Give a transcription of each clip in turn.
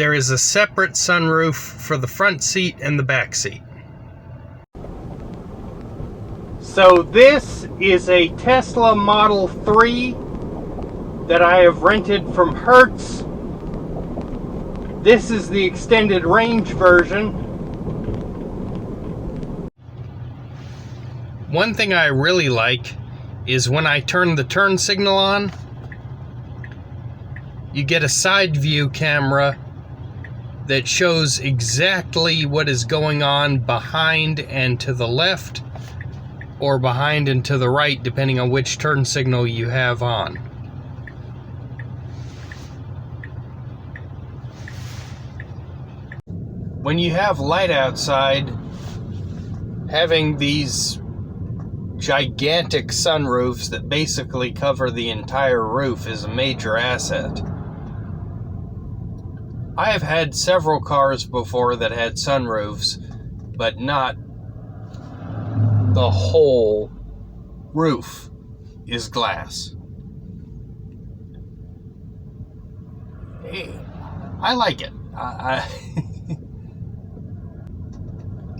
there is a separate sunroof for the front seat and the back seat. So this is a Tesla Model 3 that I have rented from Hertz. This is the extended range version. One thing I really like is when I turn the turn signal on, you get a side view camera that shows exactly what is going on behind and to the left, or behind and to the right, depending on which turn signal you have on. When you have light outside, having these gigantic sunroofs that basically cover the entire roof is a major asset. I have had several cars before that had sunroofs, but not the whole roof is glass. Hey, I like it. I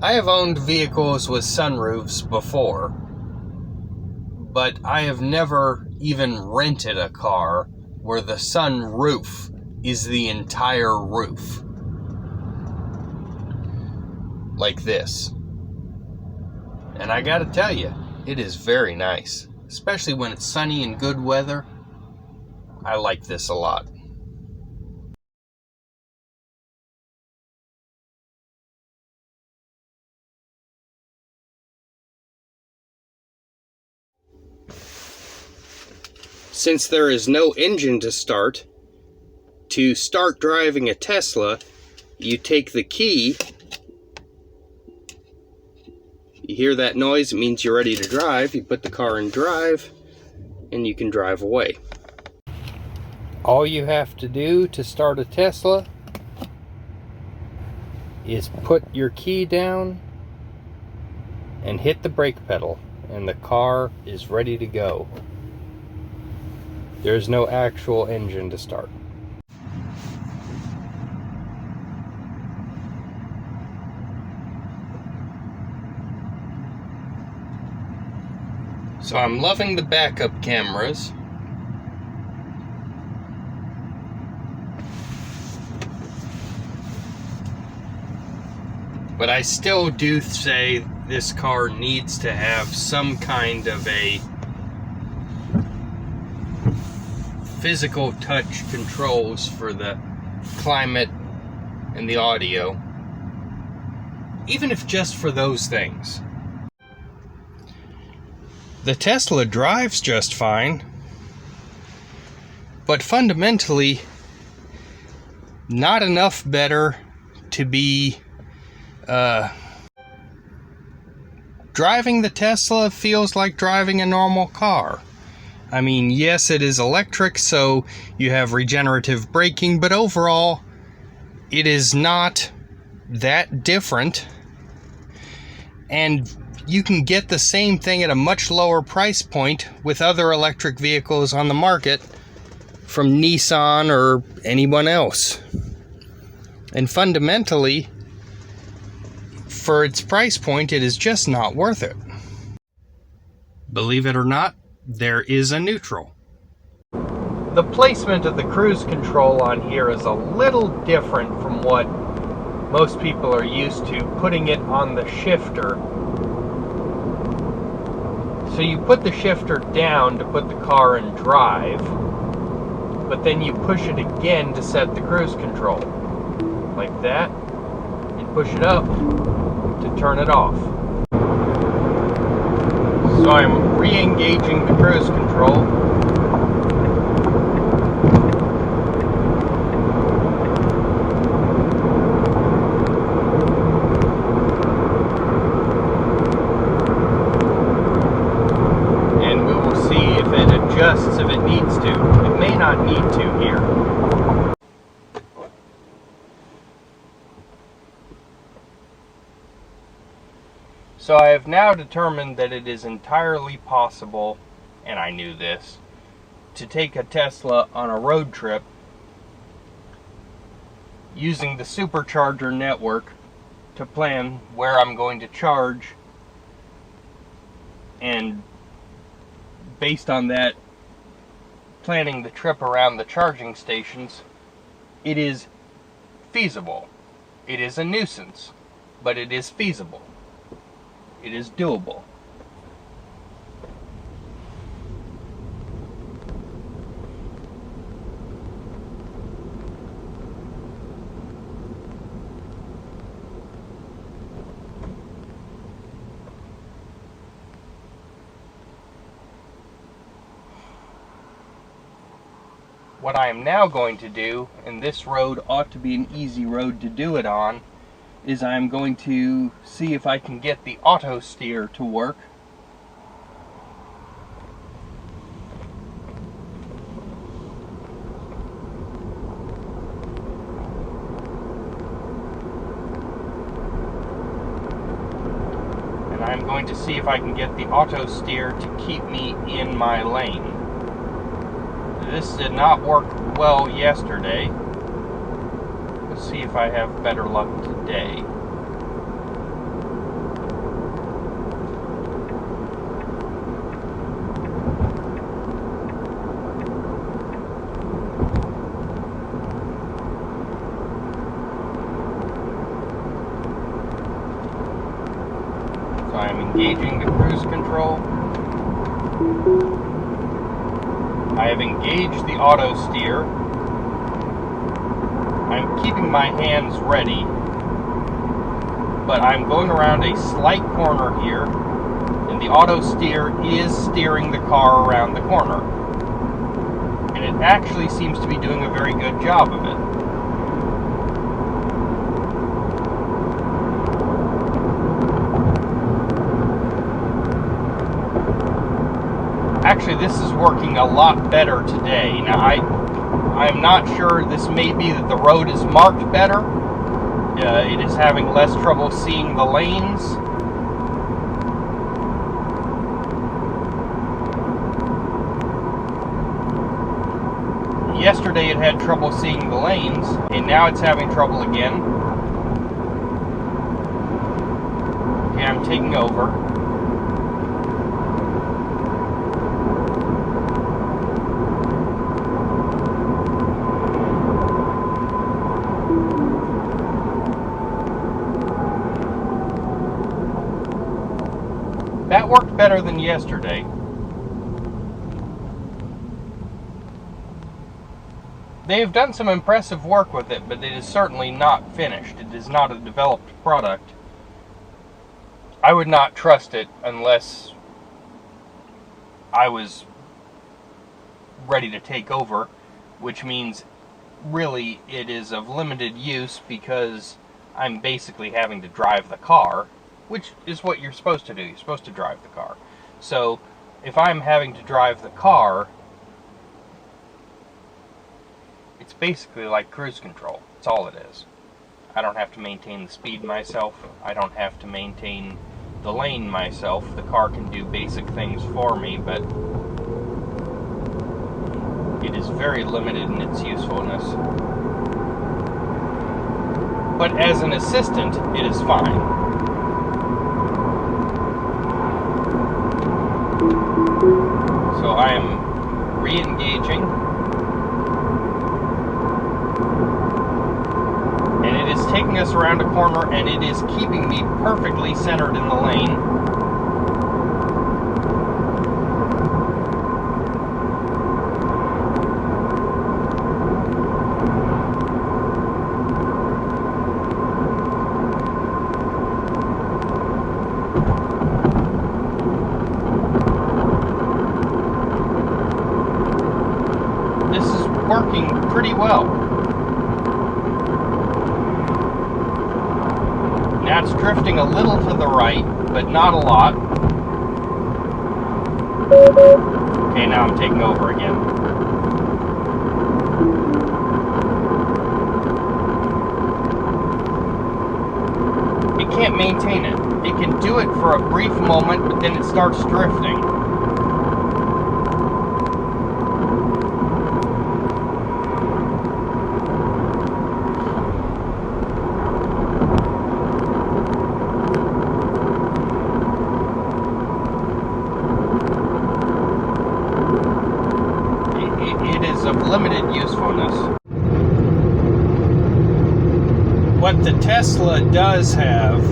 have owned vehicles with sunroofs before, but I have never even rented a car where the sunroof is the entire roof. Like this. And I gotta tell you, it is very nice. Especially when it's sunny and good weather. I like this a lot. Since there is no engine to start driving a Tesla, you take the key. You hear that noise, it means you're ready to drive. You put the car in drive, and you can drive away. All you have to do to start a Tesla is put your key down and hit the brake pedal, and the car is ready to go. There's no actual engine to start. So I'm loving the backup cameras. But I still do say this car needs to have some kind of a physical touch controls for the climate and the audio. Even if just for those things. The Tesla drives just fine, but fundamentally not enough better to be driving the Tesla feels like driving a normal car. I mean, yes, it is electric, so you have regenerative braking, but overall, it is not that different. And you can get the same thing at a much lower price point with other electric vehicles on the market from Nissan or anyone else. And fundamentally, for its price point, it is just not worth it. Believe it or not, there is a neutral. The placement of the cruise control on here is a little different from what most people are used to, putting it on the shifter. So you put the shifter down to put the car in drive, but then you push it again to set the cruise control. Like that, and push it up to turn it off. So I'm re-engaging the cruise control. And we will see if it adjusts if it needs to. It may not need to here. So I have now determined that it is entirely possible, and I knew this, to take a Tesla on a road trip using the supercharger network to plan where I'm going to charge, and based on that, planning the trip around the charging stations. It is feasible. It is a nuisance, but it is feasible. It is doable. What I am now going to do, and this road ought to be an easy road to do it on, is I'm going to see if I can get the auto steer to work. And I'm going to see if I can get the auto steer to keep me in my lane. This did not work well yesterday. Let's see if I have better luck today. So I'm engaging the cruise control. I have engaged the auto steer. I'm keeping my hands ready, but I'm going around a slight corner here, and the auto steer is steering the car around the corner. And it actually seems to be doing a very good job of it. Actually, this is working a lot better today. Now, I'm not sure, this may be that the road is marked better. It is having less trouble seeing the lanes. Yesterday it had trouble seeing the lanes, and now it's having trouble again. Okay, I'm taking over. That worked better than yesterday. They have done some impressive work with it, but it is certainly not finished. It is not a developed product. I would not trust it unless I was ready to take over, which means really it is of limited use because I'm basically having to drive the car, which is what you're supposed to do. You're supposed to drive the car. So if I'm having to drive the car, it's basically like cruise control. That's all it is. I don't have to maintain the speed myself. I don't have to maintain the lane myself. The car can do basic things for me, but it is very limited in its usefulness. But as an assistant, it is fine. So I am re-engaging, and it is taking us around a corner, and it is keeping me perfectly centered in the lane. Working pretty well. Now it's drifting a little to the right, but not a lot. Okay, now I'm taking over again. It can't maintain it. It can do it for a brief moment, but then it starts drifting. What the Tesla does have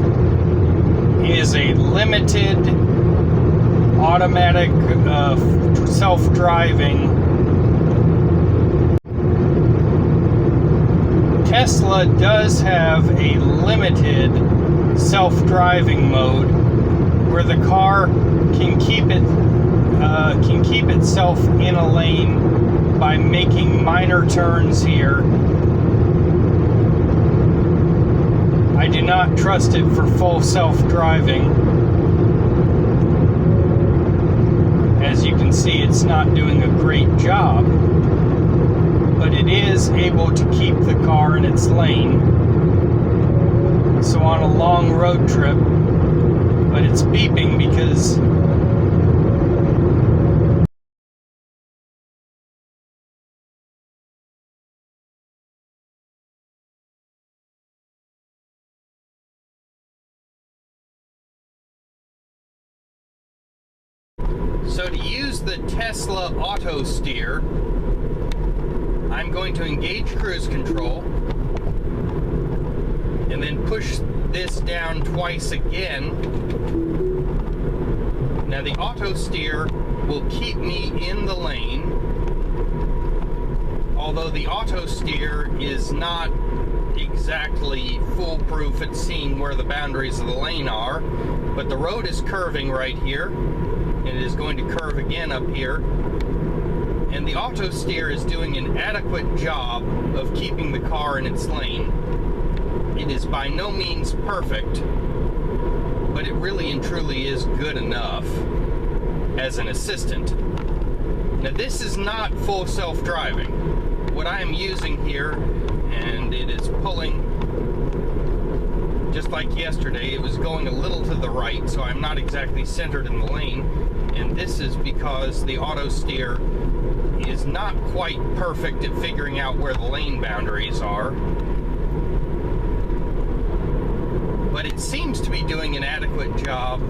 is a limited automatic self-driving. Tesla does have a limited self-driving mode where the car can keep itself in a lane by making minor turns here. I do not trust it for full self-driving. As you can see, it's not doing a great job, but it is able to keep the car in its lane. So on a long road trip, but it's beeping because so to use the Tesla auto steer, I'm going to engage cruise control and then push this down twice again. Now the auto steer will keep me in the lane, although the auto steer is not exactly foolproof at seeing where the boundaries of the lane are, but the road is curving right here. It is going to curve again up here, and the auto steer is doing an adequate job of keeping the car in its lane. It is by no means perfect, but it really and truly is good enough as an assistant. Now this is not full self-driving. What I am using here, and it is pulling just like yesterday, it was going a little to the right, so I'm not exactly centered in the lane. And this is because the auto steer is not quite perfect at figuring out where the lane boundaries are. But it seems to be doing an adequate job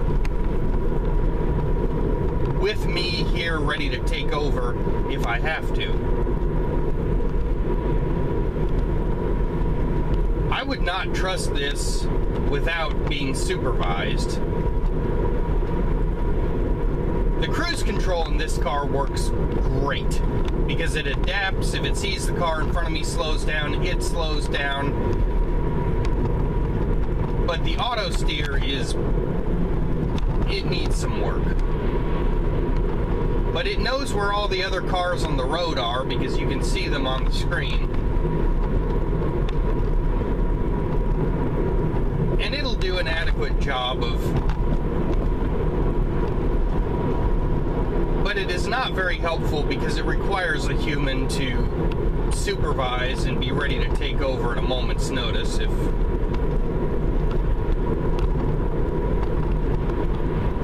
with me here ready to take over if I have to. I would not trust this without being supervised. The cruise control in this car works great because it adapts. If it sees the car in front of me slows down, it slows down. But the auto steer it needs some work. But it knows where all the other cars on the road are because you can see them on the screen. And it'll do an adequate job but it is not very helpful because it requires a human to supervise and be ready to take over at a moment's notice if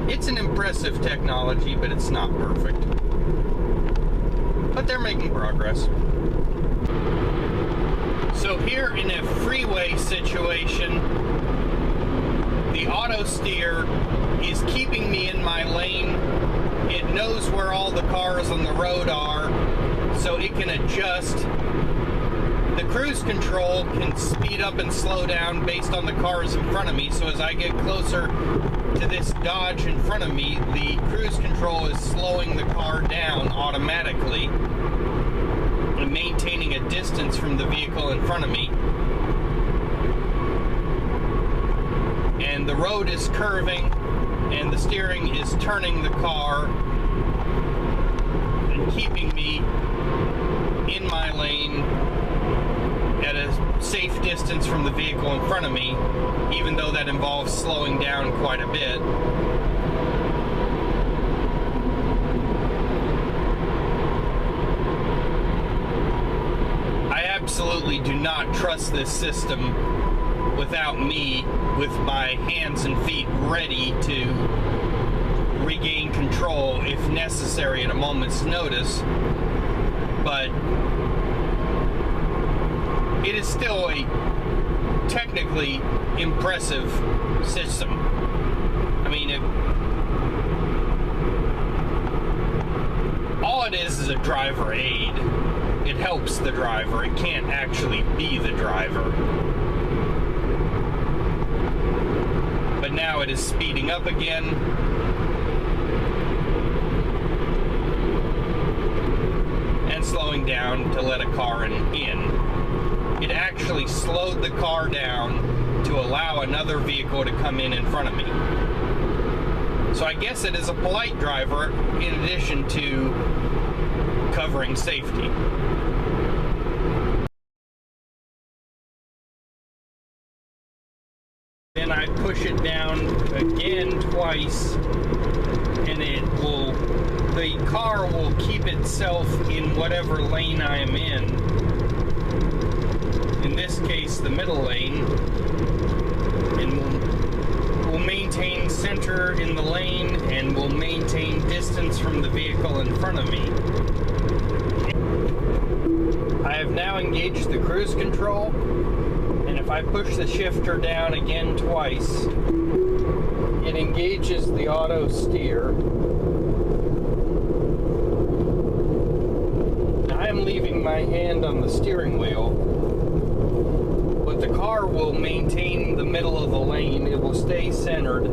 it's an impressive technology, but it's not perfect. But they're making progress. So here in a freeway situation, the auto steer is keeping me in my lane. It knows where all the cars on the road are, so it can adjust. The cruise control can speed up and slow down based on the cars in front of me, so as I get closer to this Dodge in front of me, the cruise control is slowing the car down automatically and maintaining a distance from the vehicle in front of me. And the road is curving, and the steering is turning the car and keeping me in my lane at a safe distance from the vehicle in front of me, even though that involves slowing down quite a bit. I absolutely do not trust this system without me with my hands and feet ready to regain control if necessary at a moment's notice, but it is still a technically impressive system. I mean, all it is a driver aid. It helps the driver. It can't actually be the driver. now it is speeding up again. And slowing down to let a car in. It actually slowed the car down to allow another vehicle to come in front of me. So I guess it is a polite driver in addition to covering safety. Then I push it down again twice, and the car will keep itself in whatever lane I am in this case the middle lane, and will maintain center in the lane and will maintain distance from the vehicle in front of me. I have now engaged the cruise control, and if I push the shifter down again twice, it engages the auto steer. I am leaving my hand on the steering wheel, but the car will maintain the middle of the lane. It will stay centered,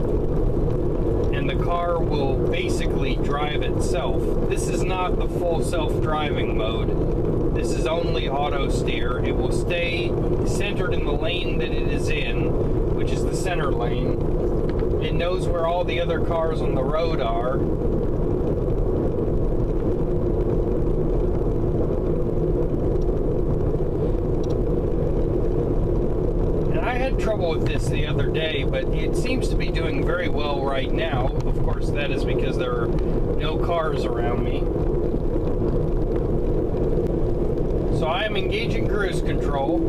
and the car will basically drive itself. This is not the full self-driving mode. This is only auto steer. It will stay centered in the lane that it is in, which is the center lane. It knows where all the other cars on the road are. I had trouble with this the other day, but it seems to be doing very well right now. Of course, that is because there are no cars around me. So I am engaging cruise control.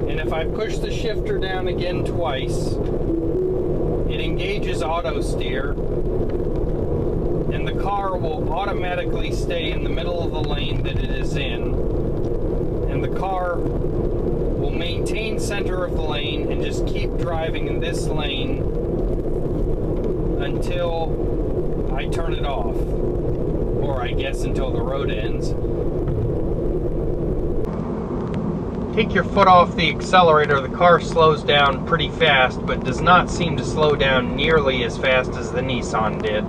And if I push the shifter down again twice, it engages auto steer. And the car will automatically stay in the middle of the lane that it is in. And the car will maintain center of the lane and just keep driving in this lane until I turn it off, or I guess until the road ends. Take your foot off the accelerator, the car slows down pretty fast, but does not seem to slow down nearly as fast as the Nissan did.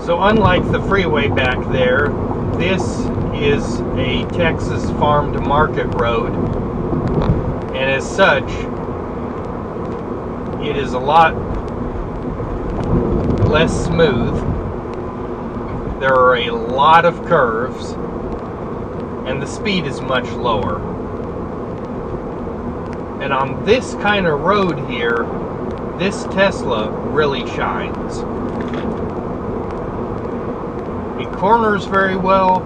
So unlike the freeway back there, this is a Texas farm-to-market road, and as such, it is a lot less smooth. There are a lot of curves, and the speed is much lower. And on this kind of road here, this Tesla really shines. It corners very well.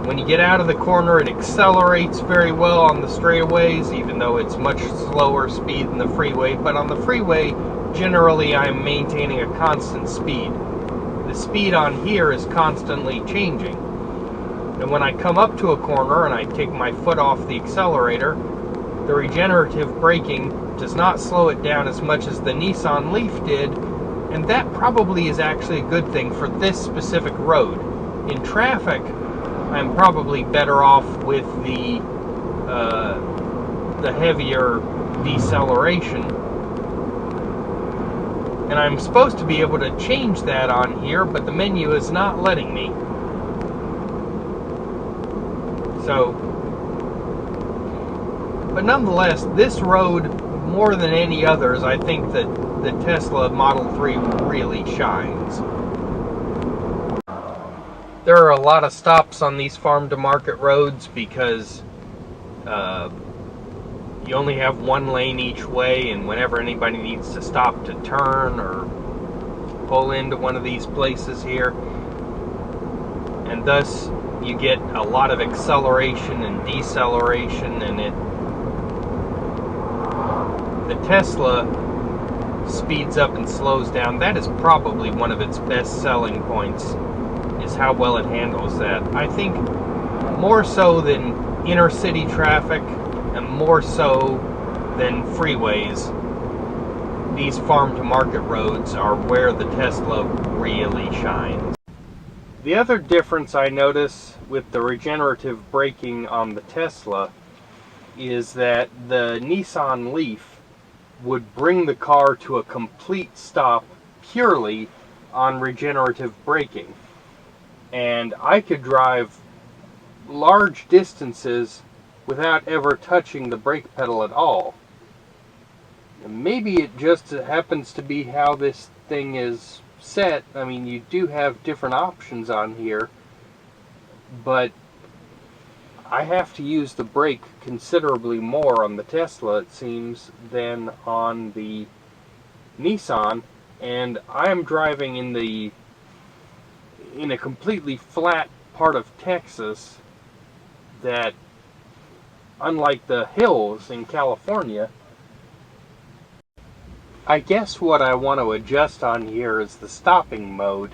When you get out of the corner, it accelerates very well on the straightaways, even though it's much slower speed than the freeway. But on the freeway, generally I'm maintaining a constant speed. The speed on here is constantly changing. And when I come up to a corner and I take my foot off the accelerator, the regenerative braking does not slow it down as much as the Nissan Leaf did, and that probably is actually a good thing for this specific road. In traffic, I'm probably better off with the heavier deceleration. And I'm supposed to be able to change that on here, but the menu is not letting me. So, but nonetheless, this road, more than any others, I think that the Tesla Model 3 really shines. There are a lot of stops on these farm-to-market roads because you only have one lane each way, and whenever anybody needs to stop to turn or pull into one of these places here, and thus you get a lot of acceleration and deceleration, and the Tesla speeds up and slows down. That is probably one of its best selling points, is how well it handles that. I think more so than inner city traffic and more so than freeways, these farm-to-market roads are where the Tesla really shines. The other difference I notice with the regenerative braking on the Tesla is that the Nissan Leaf would bring the car to a complete stop purely on regenerative braking. And I could drive large distances without ever touching the brake pedal at all. Maybe it just happens to be how this thing is set. I mean, you do have different options on here, but I have to use the brake considerably more on the Tesla, it seems, than on the Nissan, and I'm driving in a completely flat part of Texas that, unlike the hills in California, I guess what I want to adjust on here is the stopping mode.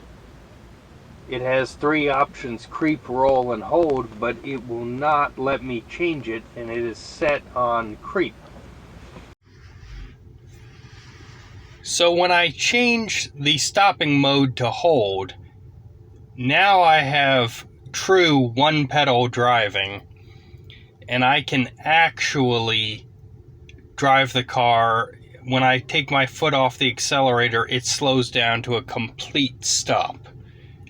It has 3 options: creep, roll, and hold, but it will not let me change it, and it is set on creep. So when I change the stopping mode to hold, now I have true one-pedal driving, and I can actually drive the car. When I take my foot off the accelerator, it slows down to a complete stop,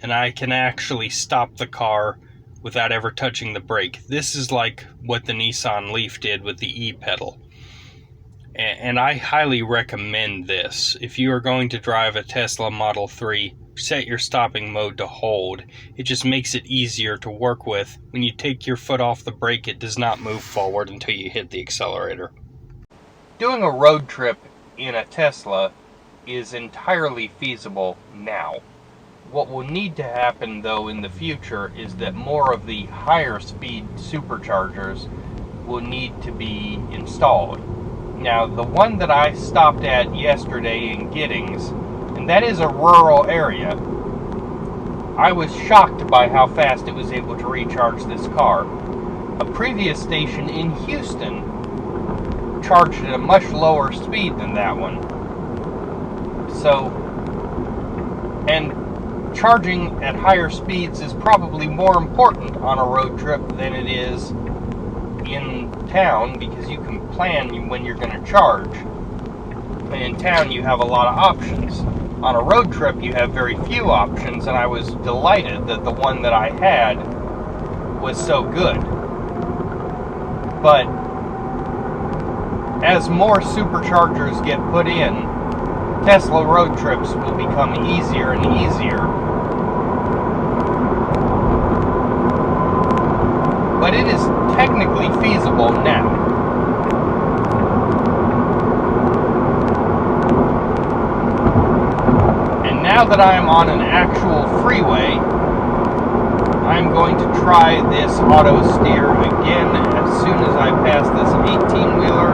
and I can actually stop the car without ever touching the brake. This is like what the Nissan Leaf did with the e-pedal. And I highly recommend this. If you are going to drive a Tesla Model 3, set your stopping mode to hold. It just makes it easier to work with. When you take your foot off the brake, it does not move forward until you hit the accelerator. Doing a road trip in a Tesla is entirely feasible now. What will need to happen, though, in the future is that more of the higher speed superchargers will need to be installed. Now, the one that I stopped at yesterday in Giddings, and that is a rural area, I was shocked by how fast it was able to recharge this car. A previous station in Houston charged at a much lower speed than that one. So, and charging at higher speeds is probably more important on a road trip than it is in town, because you can plan when you're going to charge. And in town you have a lot of options. On a road trip you have very few options, and I was delighted that the one that I had was so good. But as more superchargers get put in, Tesla road trips will become easier and easier. But it is technically feasible now. And now that I am on an actual freeway, I'm going to try this auto steer again as soon as I pass this 18-wheeler.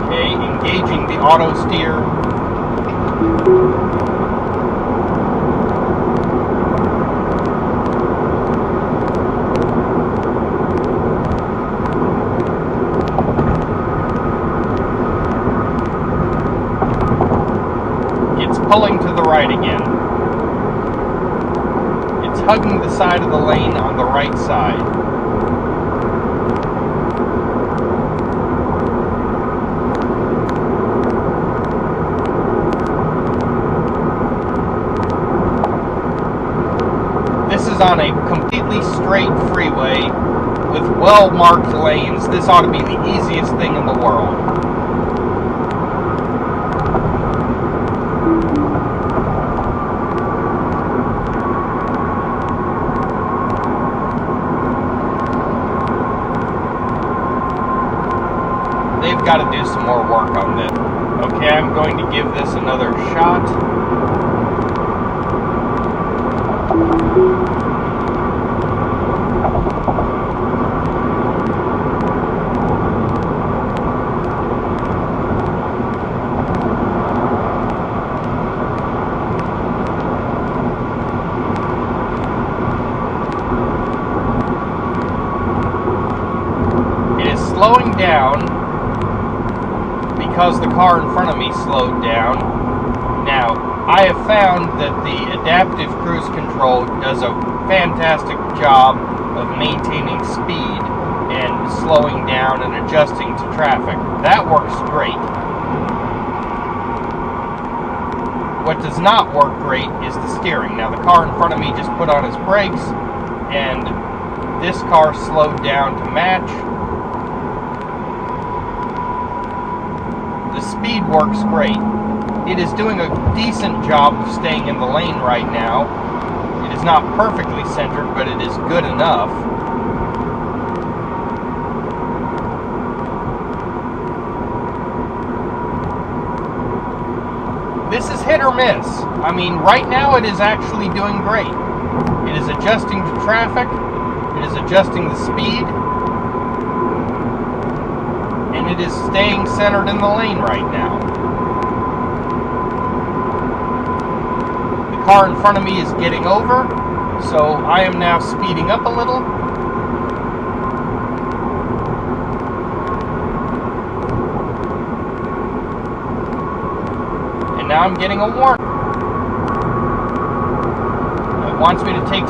Okay, engaging the auto steer. Pulling to the right again. It's hugging the side of the lane on the right side. This is on a completely straight freeway with well-marked lanes. This ought to be the easiest thing in the world. Got to do some more work on this. Okay, I'm going to give this another shot. It is slowing down because the car in front of me slowed down. Now, I have found that the adaptive cruise control does a fantastic job of maintaining speed and slowing down and adjusting to traffic. That works great. What does not work great is the steering. Now, the car in front of me just put on its brakes, and this car slowed down to match. The speed works great. It is doing a decent job of staying in the lane right now. It is not perfectly centered, but it is good enough. This is hit or miss. I mean, right now it is actually doing great. It is adjusting to traffic. It is adjusting the speed. And it is staying centered in the lane right now. The car in front of me is getting over, so I am now speeding up a little. And now I'm getting a warning. It wants me to take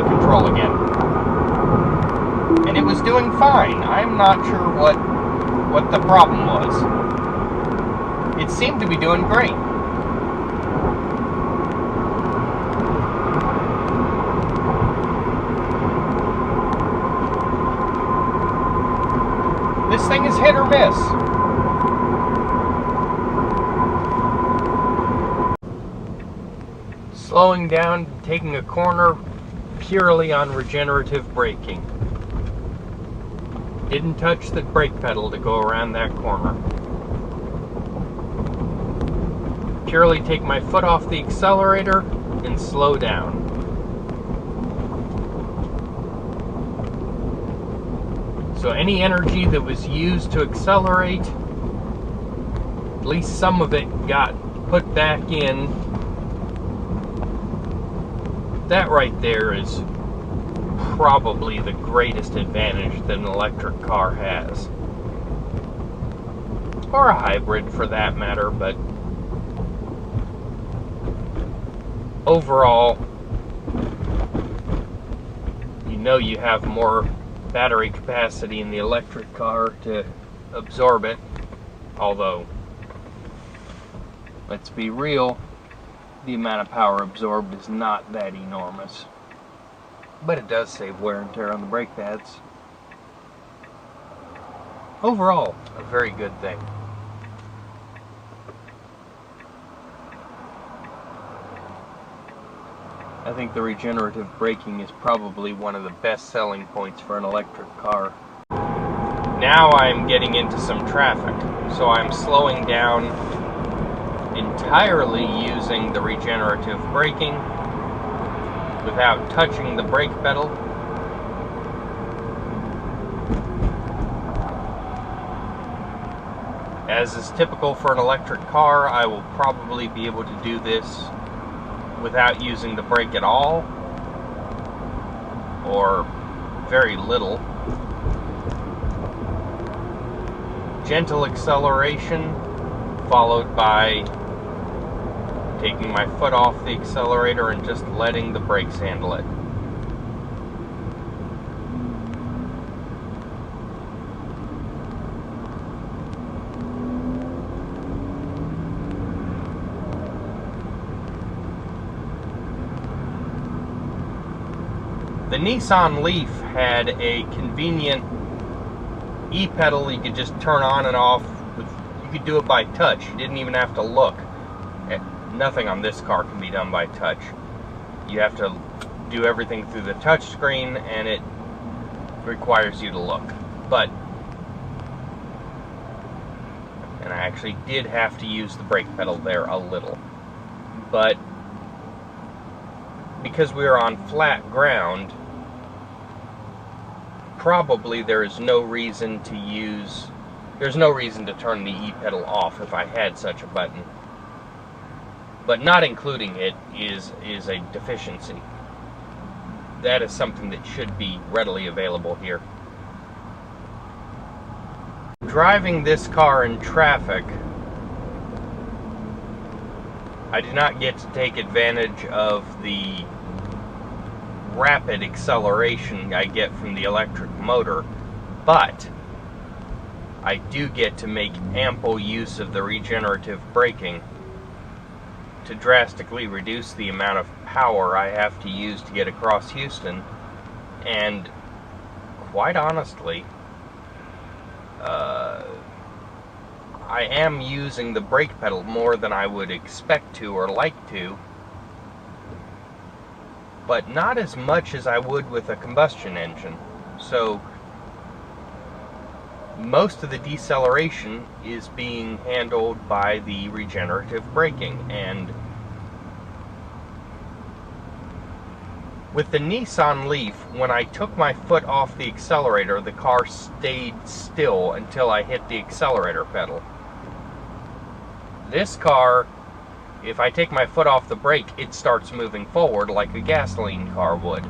control again. And it was doing fine. I'm not sure what the problem was. It seemed to be doing great. This thing is hit or miss. Slowing down, taking a corner purely on regenerative braking. Didn't touch the brake pedal to go around that corner. Purely take my foot off the accelerator and slow down. So any energy that was used to accelerate, at least some of it got put back in. That right there is probably the greatest advantage that an electric car has. Or a hybrid for that matter, but overall, you know you have more battery capacity in the electric car to absorb it. Although, let's be real, the amount of power absorbed is not that enormous. But it does save wear and tear on the brake pads. Overall, a very good thing. I think the regenerative braking is probably one of the best selling points for an electric car. Now I'm getting into some traffic, so I'm slowing down entirely using the regenerative braking without touching the brake pedal. As is typical for an electric car, I will probably be able to do this without using the brake at all, or very little. Gentle acceleration followed by taking my foot off the accelerator and just letting the brakes handle it. The Nissan Leaf had a convenient e-pedal you could just turn on and off. You could do it by touch. You didn't even have to look. Nothing on this car can be done by touch. You have to do everything through the touch screen, and it requires you to look. And I actually did have to use the brake pedal there a little. But because we were on flat ground, probably there's no reason to turn the e-pedal off if I had such a button. But not including it is a deficiency. That is something that should be readily available here. Driving this car in traffic, I did not get to take advantage of the rapid acceleration I get from the electric motor, but I do get to make ample use of the regenerative braking to drastically reduce the amount of power I have to use to get across Houston. And quite honestly, I am using the brake pedal more than I would expect to or like to, but not as much as I would with a combustion engine. So most of the deceleration is being handled by the regenerative braking. And with the Nissan Leaf, when I took my foot off the accelerator, the car stayed still until I hit the accelerator pedal. This car, if I take my foot off the brake, it starts moving forward like a gasoline car would.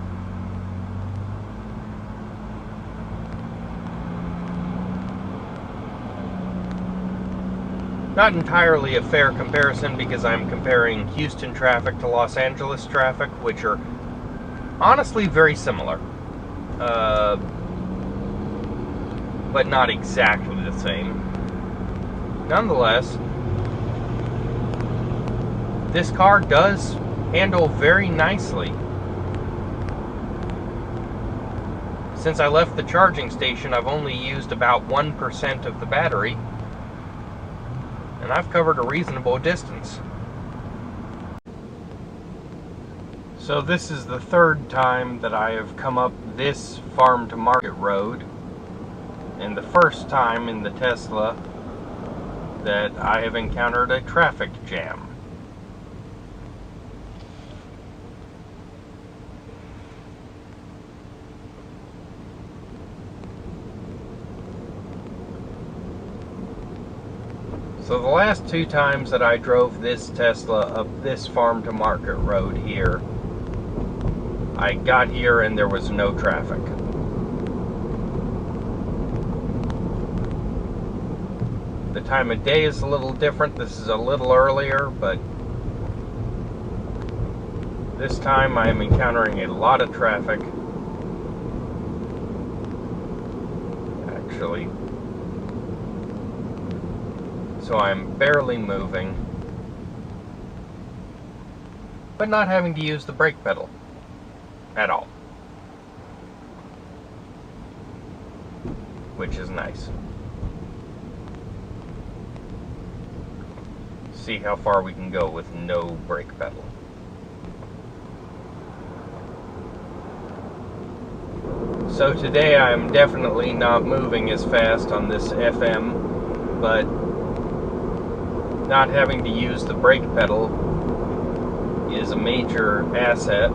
Not entirely a fair comparison, because I'm comparing Houston traffic to Los Angeles traffic, which are honestly very similar, but not exactly the same. Nonetheless, this car does handle very nicely. Since I left the charging station, I've only used about 1% of the battery, and I've covered a reasonable distance. So this is the third time that I have come up this farm to market road, and the first time in the Tesla that I have encountered a traffic jam. So the last two times that I drove this Tesla up this farm to market road here, I got here and there was no traffic. The time of day is a little different. This is a little earlier, but this time I am encountering a lot of traffic. Actually, so I'm barely moving, but not having to use the brake pedal at all, which is nice. See how far we can go with no brake pedal. So today I'm definitely not moving as fast on this FM, but not having to use the brake pedal is a major asset.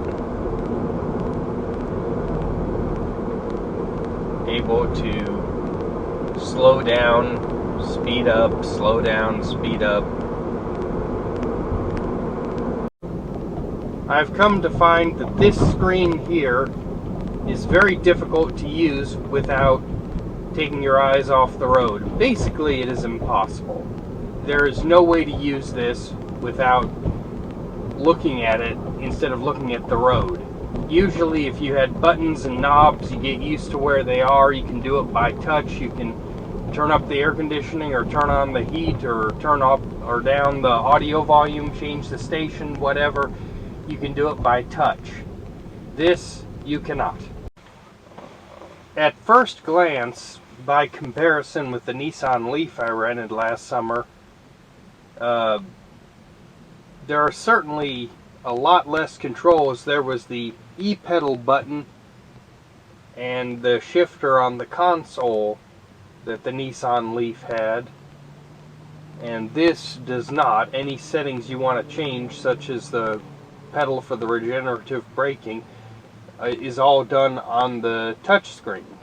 Able to slow down, speed up, slow down, speed up. I've come to find that this screen here is very difficult to use without taking your eyes off the road. Basically, it is impossible. There is no way to use this without looking at it instead of looking at the road. Usually if you had buttons and knobs, you get used to where they are. You can do it by touch. You can turn up the air conditioning or turn on the heat or turn up or down the audio volume, change the station, whatever. You can do it by touch. This you cannot. At first glance, by comparison with the Nissan Leaf I rented last summer, there are certainly a lot less controls. There was the E-pedal button and the shifter on the console that the Nissan Leaf had, and this does not. Any settings you want to change, such as the pedal for the regenerative braking, is all done on the touch screen.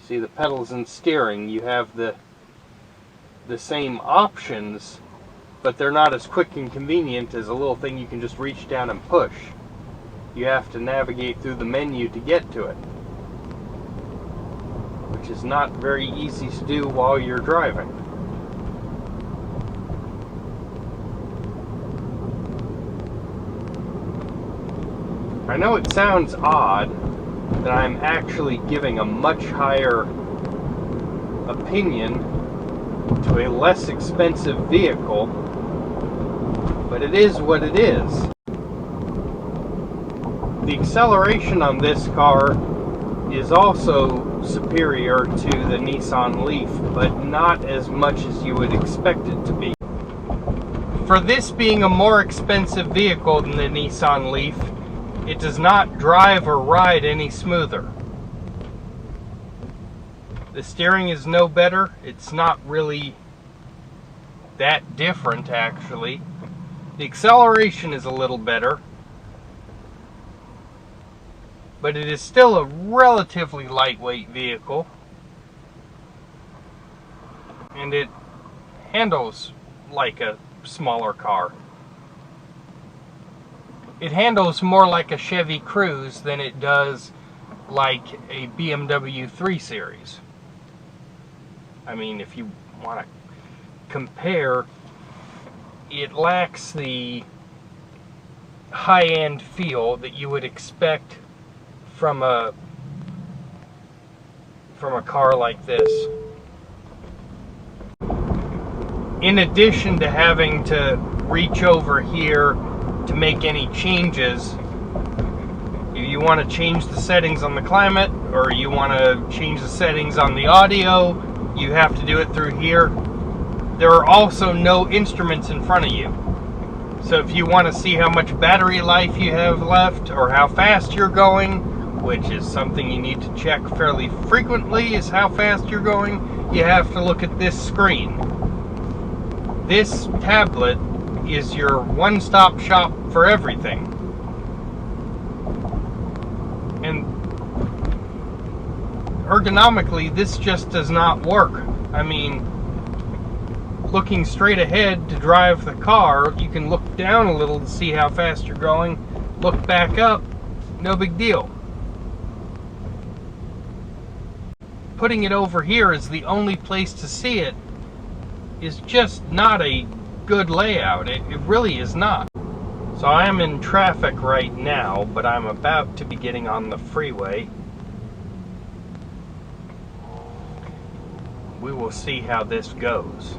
See the pedals and steering, you have the same options, but they're not as quick and convenient as a little thing you can just reach down and push. You have to navigate through the menu to get to it, which is not very easy to do while you're driving. I know it sounds odd that I'm actually giving a much higher opinion to a less expensive vehicle, but it is what it is. The acceleration on this car is also superior to the Nissan Leaf, but not as much as you would expect it to be. For this being a more expensive vehicle than the Nissan Leaf, it does not drive or ride any smoother. The steering is no better. It's not really that different, actually. The acceleration is a little better, but it is still a relatively lightweight vehicle, and it handles like a smaller car. It handles more like a Chevy Cruze than it does like a BMW 3 Series. I mean, if you want to compare, it lacks the high-end feel that you would expect from a car like this. In addition to having to reach over here to make any changes, if you want to change the settings on the climate or you want to change the settings on the audio, you have to do it through here. There are also no instruments in front of you. So if you want to see how much battery life you have left or how fast you're going, which is something you need to check fairly frequently, is how fast you're going, you have to look at this screen. This tablet is your one-stop shop for everything. And ergonomically, this just does not work. I mean, looking straight ahead to drive the car, you can look down a little to see how fast you're going, look back up, no big deal. Putting it over here as the only place to see it is just not a good layout. It really is not. So I am in traffic right now, but I'm about to be getting on the freeway. We will see how this goes.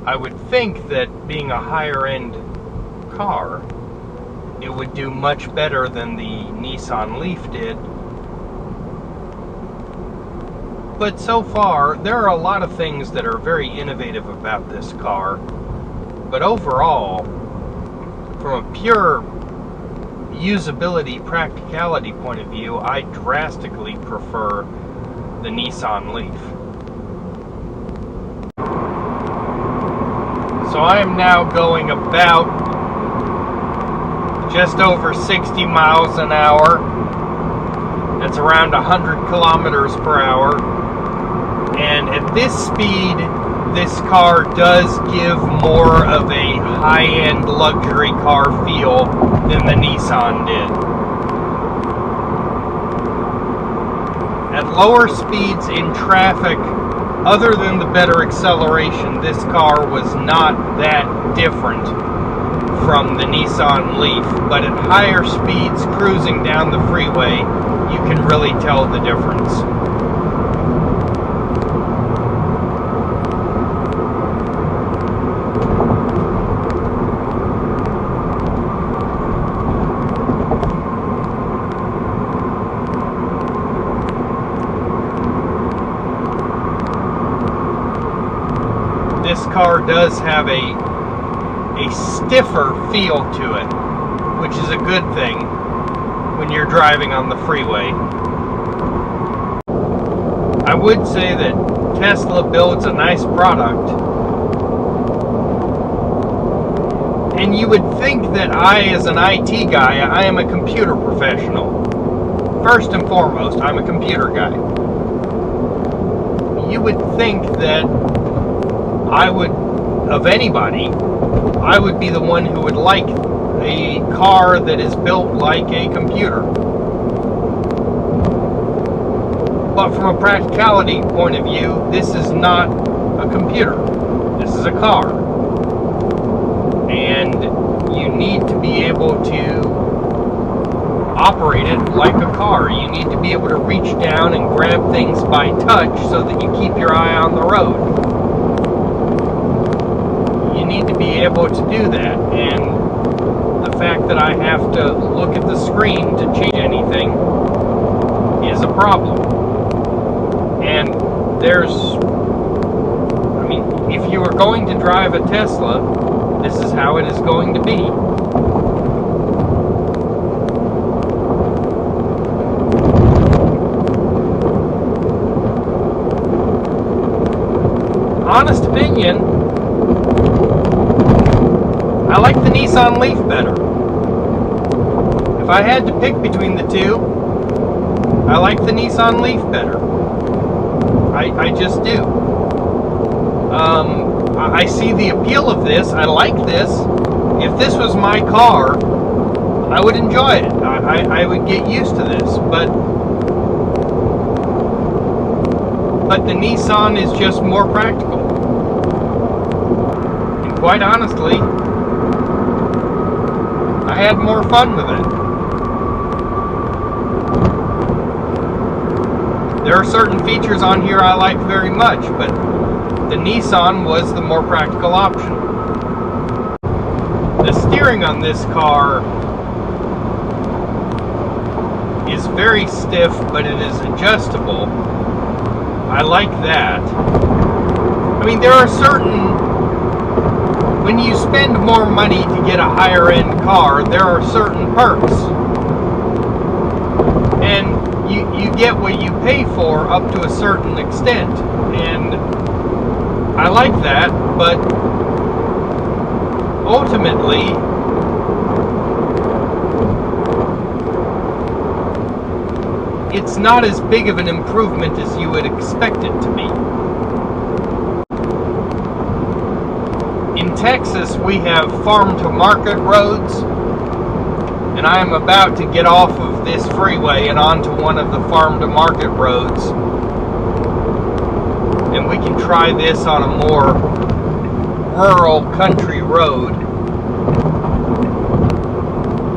I would think that being a higher end car, it would do much better than the Nissan Leaf did. But so far, there are a lot of things that are very innovative about this car. But overall, from a pure usability, practicality point of view, I drastically prefer the Nissan Leaf. So I am now going about just over 60 miles an hour. That's around 100 kilometers per hour. And at this speed, this car does give more of a high-end luxury car feel than the Nissan did. At lower speeds in traffic, other than the better acceleration, this car was not that different from the Nissan Leaf. But at higher speeds, cruising down the freeway, you can really tell the difference. This car does have a stiffer feel to it, which is a good thing when you're driving on the freeway. I would say that Tesla builds a nice product, and you would think that I, as an IT guy, I am a computer professional. First and foremost, I'm a computer guy. You would think that I would, of anybody, I would be the one who would like a car that is built like a computer. But from a practicality point of view, this is not a computer. This is a car. And to operate it like a car. You need to be able to reach down and grab things by touch so that you keep your eye on the road. You need to be able to do that, and the fact that I have to look at the screen to change anything is a problem. And if you are going to drive a Tesla, this is how it is going to be. Honest opinion, I like the Nissan Leaf better. If I had to pick between the two, I like the Nissan Leaf better. I just do. I see the appeal of this. I like this. If this was my car, I would enjoy it. I would get used to this. But the Nissan is just more practical. And quite honestly, I had more fun with it. There are certain features on here I like very much, but the Nissan was the more practical option. The steering on this car is very stiff, but it is adjustable. I like that. I mean, there are certain... When you spend more money to get a higher end car, there are certain perks. And you get what you pay for up to a certain extent. And I like that, but ultimately, it's not as big of an improvement as you would expect it to be. In Texas, we have farm-to-market roads, and I am about to get off of this freeway and onto one of the farm-to-market roads, and we can try this on a more rural country road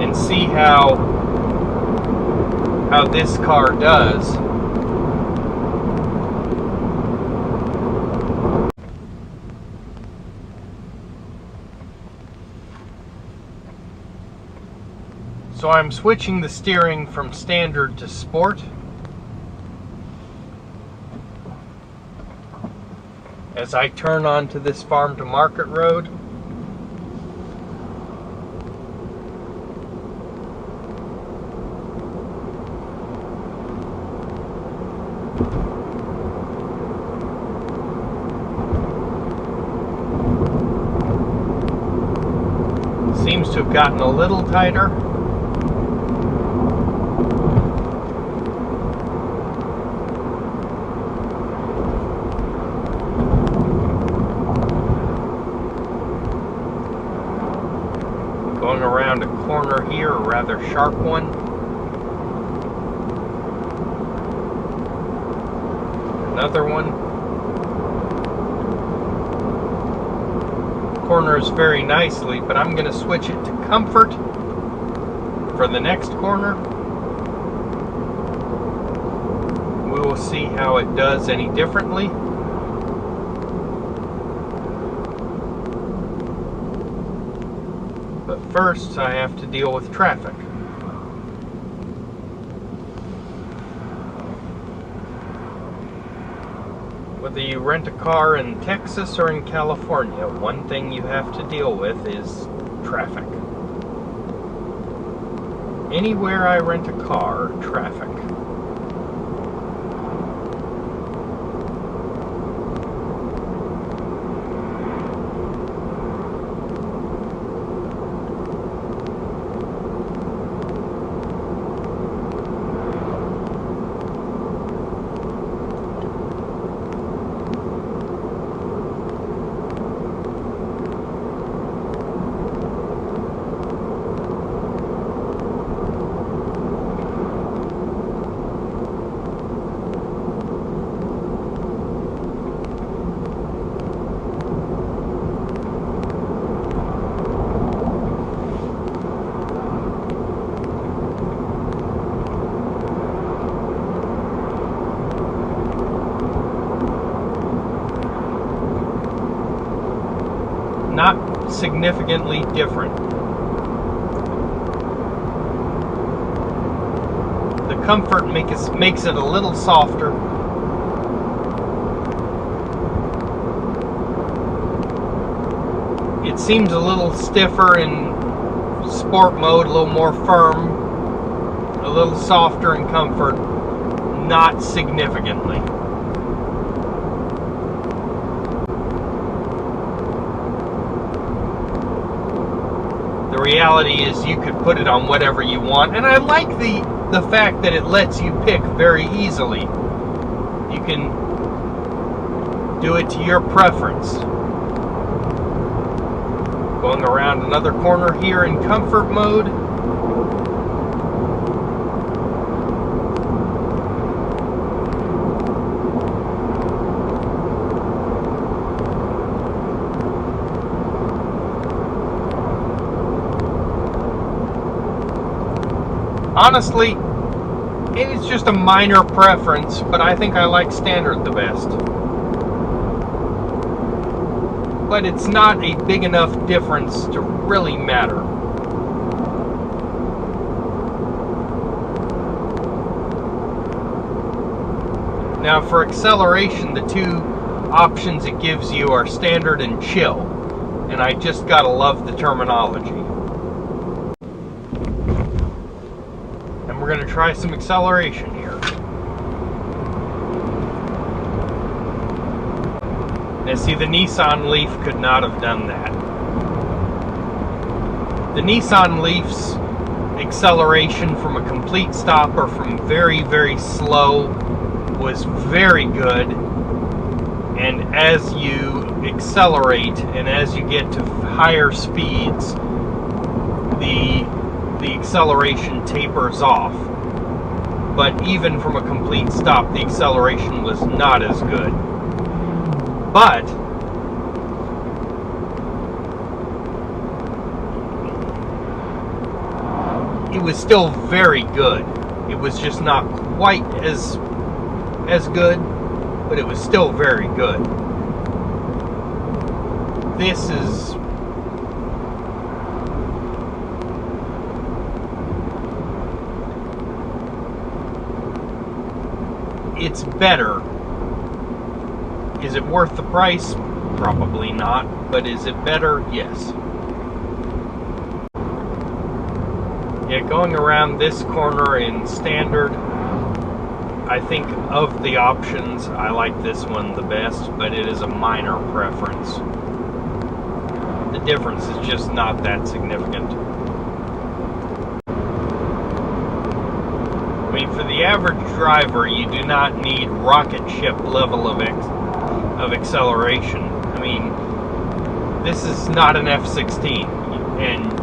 and see how this car does. So I'm switching the steering from standard to sport. As I turn onto this farm-to-market road. Seems to have gotten a little tighter. Going around a corner here, a rather sharp one. Another one. Corners very nicely, but I'm going to switch it to comfort for the next corner. We will see how it does any differently. But first, I have to deal with traffic. Whether you rent a car in Texas or in California, one thing you have to deal with is traffic. Anywhere I rent a car, traffic. significantly different. The comfort makes it a little softer. It seems a little stiffer in sport mode, a little more firm, a little softer in comfort, not significantly. The reality is you could put it on whatever you want, and I like the fact that it lets you pick very easily. You can do it to your preference. Going around another corner here in comfort mode. Honestly, it's just a minor preference, but I think I like standard the best. But it's not a big enough difference to really matter. Now for acceleration, the two options it gives you are standard and chill, and I just gotta love the terminology. And we're gonna try some acceleration here. Now see, the Nissan Leaf could not have done that. The Nissan Leaf's acceleration from a complete stop or from very, very slow was very good. And as you accelerate and as you get to higher speeds, the acceleration tapers off. But even from a complete stop, the acceleration was not as good. But it was still very good. It was just not quite as good, but it was still very good. This is it's better. Is it worth the price? Probably not. But is it better? Yes. Yeah, going around this corner in standard, I think of the options, I like this one the best, but it is a minor preference. The difference is just not that significant. I mean, for the average driver, you do not need rocket ship level of acceleration. I mean, this is not an F-16, and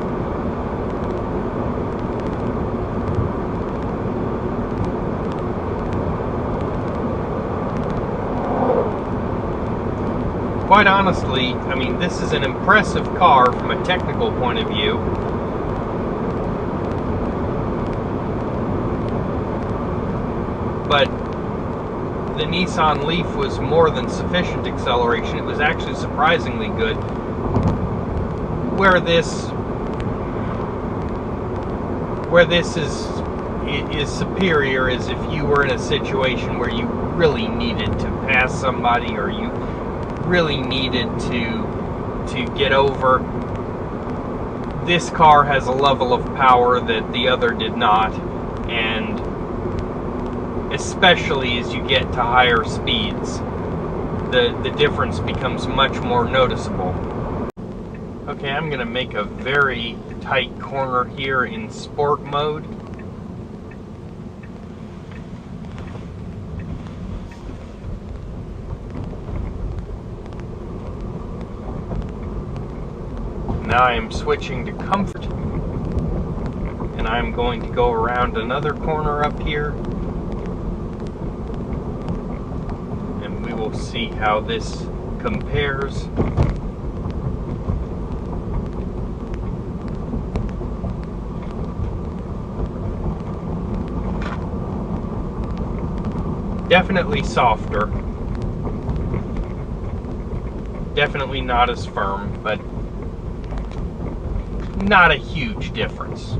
quite honestly, I mean, this is an impressive car from a technical point of view. But the Nissan Leaf was more than sufficient acceleration. It was actually surprisingly good. Where this is superior is if you were in a situation where you really needed to pass somebody, or you really needed to get over. This car has a level of power that the other did not, and especially as you get to higher speeds, the difference becomes much more noticeable. Okay, I'm going to make a very tight corner here in sport mode. Now I am switching to comfort, and I'm going to go around another corner up here, and we will see how this compares. Definitely softer. Definitely not as firm, but not a huge difference.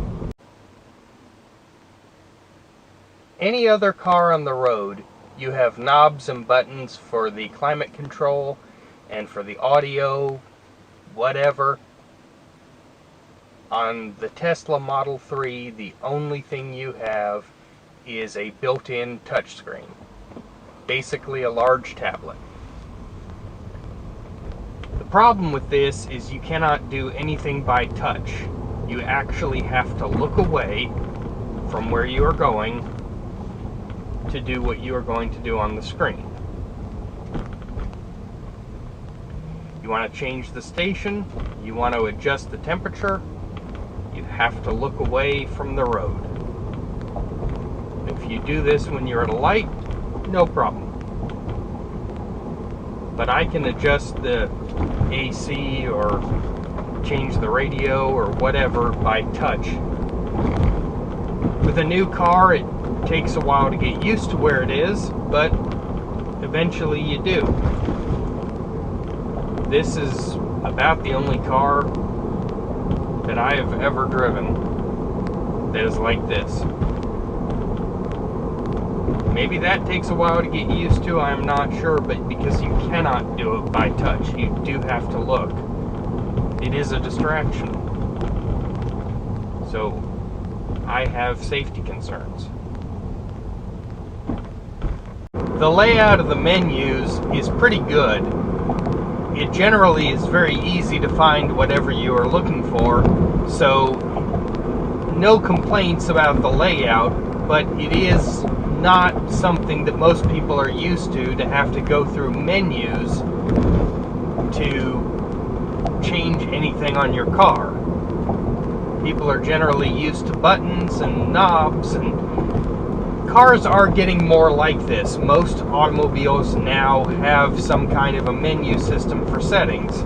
Any other car on the road, you have knobs and buttons for the climate control and for the audio, whatever. On the Tesla Model 3, the only thing you have is a built-in touchscreen. Basically a large tablet. The problem with this is you cannot do anything by touch. You actually have to look away from where you are going to do what you are going to do on the screen. You want to change the station, you want to adjust the temperature, you have to look away from the road. If you do this when you're at a light, no problem. But I can adjust the AC or change the radio or whatever by touch. With a new car, it takes a while to get used to where it is, but eventually you do. This is about the only car that I have ever driven that is like this. Maybe that takes a while to get used to, I'm not sure, but because you cannot do it by touch, you do have to look. It is a distraction. So, I have safety concerns. The layout of the menus is pretty good. It generally is very easy to find whatever you are looking for, so no complaints about the layout, but it is not something that most people are used to have to go through menus to change anything on your car. People are generally used to buttons and knobs, and cars are getting more like this. Most automobiles now have some kind of a menu system for settings.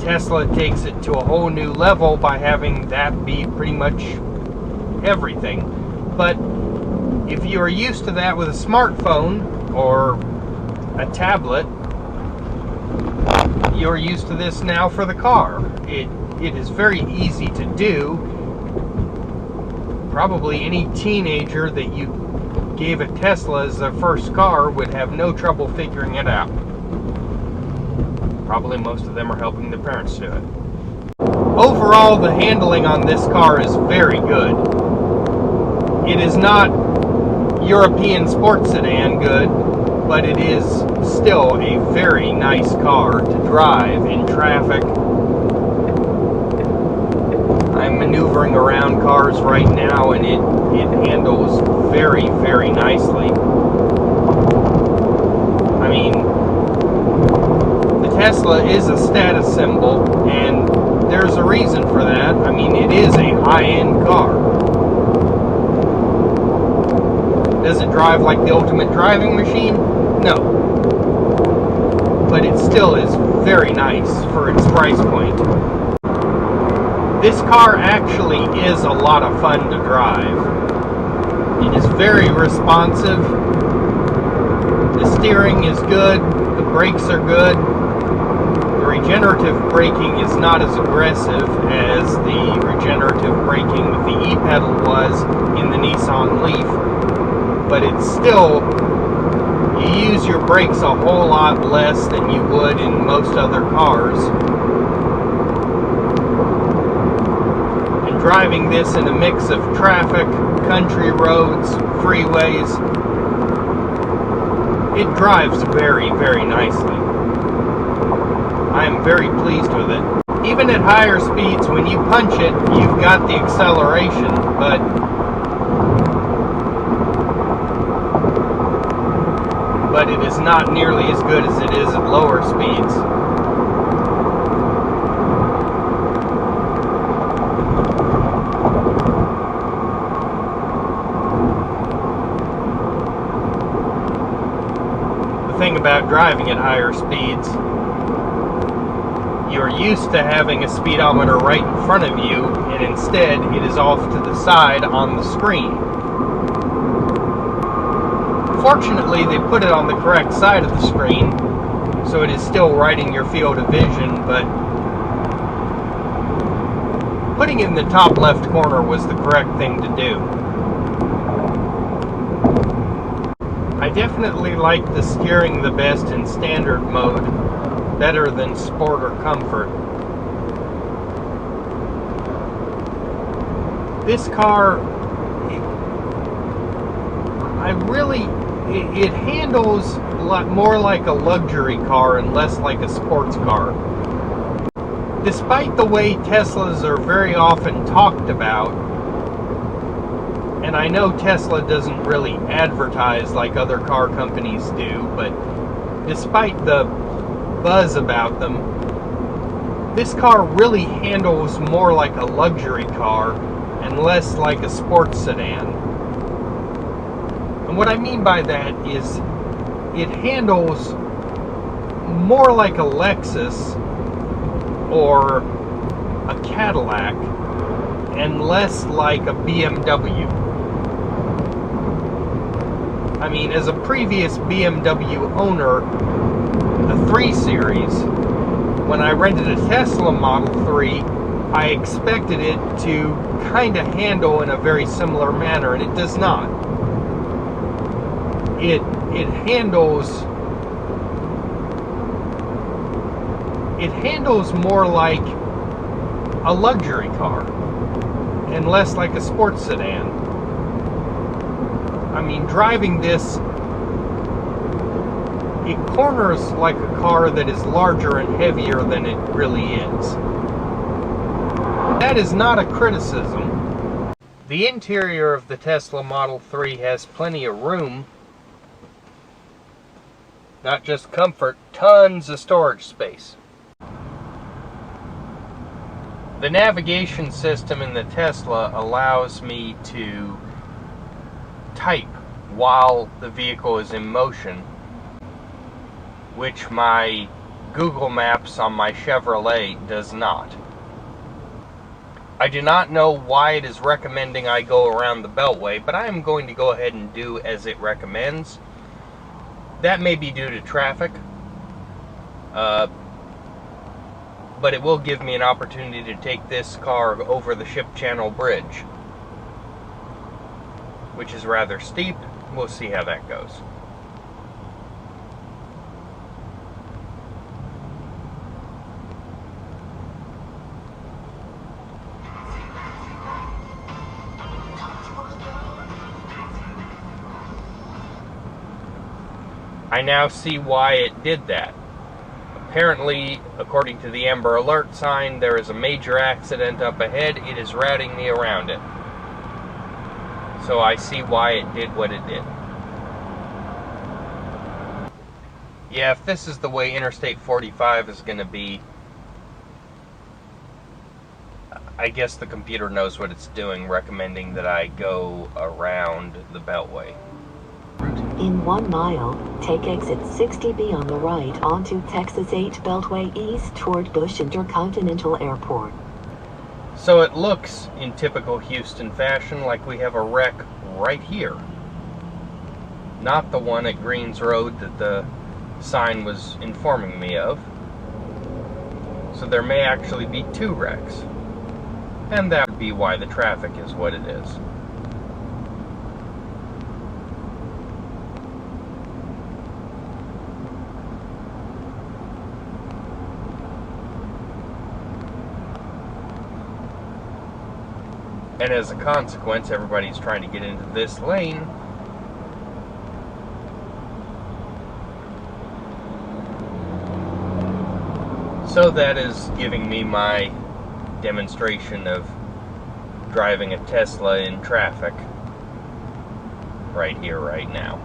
Tesla takes it to a whole new level by having that be pretty much everything. But if you are used to that with a smartphone or a tablet, you're used to this now for the car. It is very easy to do. Probably any teenager that you gave a Tesla as their first car would have no trouble figuring it out. Probably most of them are helping their parents do it. Overall, the handling on this car is very good. It is not European sports sedan good, but it is still a very nice car to drive in traffic. I'm maneuvering around cars right now, and it handles very, very nicely. I mean, the Tesla is a status symbol, and there's a reason for that. I mean, it is a high-end car. Does it drive like the ultimate driving machine? No. But it still is very nice for its price point. This car actually is a lot of fun to drive. It is very responsive. The steering is good. The brakes are good. The regenerative braking is not as aggressive as the regenerative braking with the e-pedal was in the Nissan Leaf. But it's still, you use your brakes a whole lot less than you would in most other cars. And driving this in a mix of traffic, country roads, freeways, it drives very, very nicely. I am very pleased with it. Even at higher speeds, when you punch it, you've got the acceleration, but it is not nearly as good as it is at lower speeds. The thing about driving at higher speeds, you're used to having a speedometer right in front of you, and instead it is off to the side on the screen. Fortunately, they put it on the correct side of the screen, so it is still right in your field of vision, but putting it in the top left corner was the correct thing to do. I definitely like the steering the best in standard mode, better than sport or comfort. This car, it handles a lot more like a luxury car and less like a sports car. Despite the way Teslas are very often talked about, and I know Tesla doesn't really advertise like other car companies do, but despite the buzz about them, this car really handles more like a luxury car and less like a sports sedan. And what I mean by that is it handles more like a Lexus or a Cadillac and less like a BMW. I mean, as a previous BMW owner, a 3 Series, when I rented a Tesla Model 3, I expected it to kind of handle in a very similar manner, and it does not. It handles more like a luxury car and less like a sports sedan. I mean, driving this, it corners like a car that is larger and heavier than it really is. That is not a criticism. The interior of the Tesla Model 3 has plenty of room. Not just comfort, tons of storage space. The navigation system in the Tesla allows me to type while the vehicle is in motion, which my Google Maps on my Chevrolet does not. I do not know why it is recommending I go around the Beltway, but I am going to go ahead and do as it recommends. That may be due to traffic, but it will give me an opportunity to take this car over the Ship Channel Bridge, which is rather steep. We'll see how that goes. I now see why it did that. Apparently, according to the Amber Alert sign, there is a major accident up ahead. It is routing me around it. So I see why it did what it did. Yeah, if this is the way Interstate 45 is going to be, I guess the computer knows what it's doing, recommending that I go around the Beltway. In 1 mile, take exit 60B on the right onto Texas 8 Beltway east toward Bush Intercontinental Airport. So it looks, in typical Houston fashion, like we have a wreck right here. Not the one at Greens Road that the sign was informing me of. So there may actually be 2 wrecks. And that would be why the traffic is what it is. And as a consequence, everybody's trying to get into this lane. So that is giving me my demonstration of driving a Tesla in traffic right here, right now.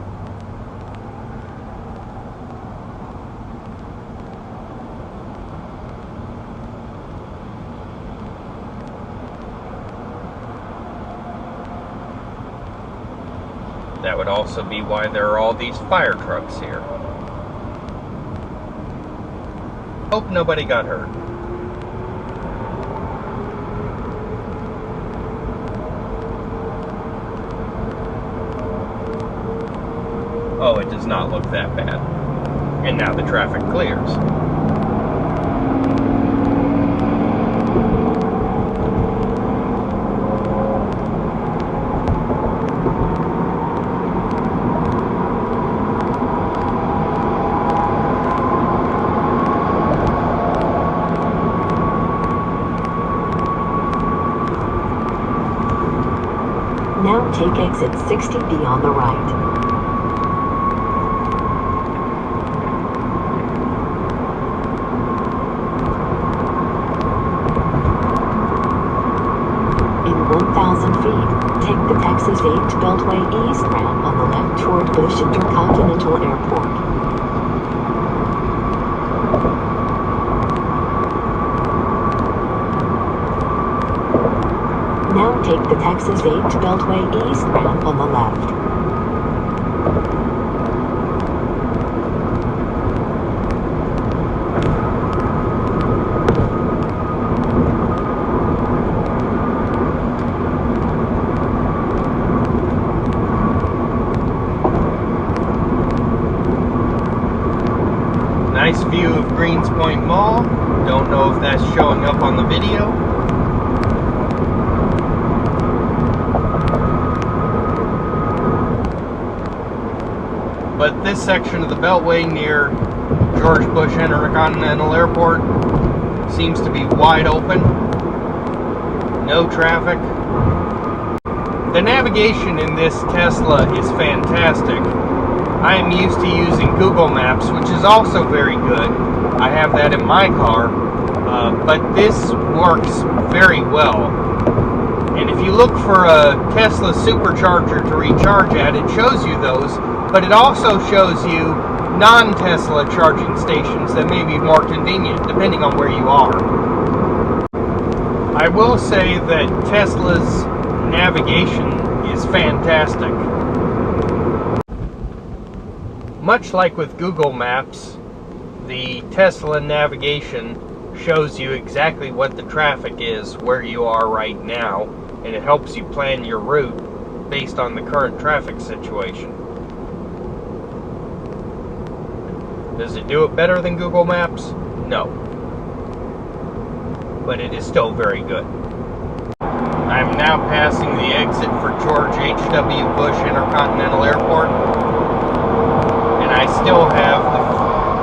That would also be why there are all these fire trucks here. Hope nobody got hurt. Oh, it does not look that bad. And now the traffic clears. take exit 60B on the right. In 1,000 feet, take the Texas 8 Beltway East ramp on the left toward Bush Intercontinental Airport. Now take the Texas 8 Beltway East ramp on the left. Nice view of Greens Point Mall. Don't know if that's showing up on the video. But this section of the Beltway near George Bush Intercontinental Airport seems to be wide open. No traffic. The navigation in this Tesla is fantastic. I am used to using Google Maps, which is also very good. I have that in my car, but this works very well. And if you look for a Tesla supercharger to recharge at, it shows you those, but it also shows you non-Tesla charging stations that may be more convenient, depending on where you are. I will say that Tesla's navigation is fantastic. Much like with Google Maps, the Tesla navigation shows you exactly what the traffic is where you are right now, and it helps you plan your route based on the current traffic situation. Does it do it better than Google Maps? No. But it is still very good. I'm now passing the exit for George H.W. Bush Intercontinental Airport. I still have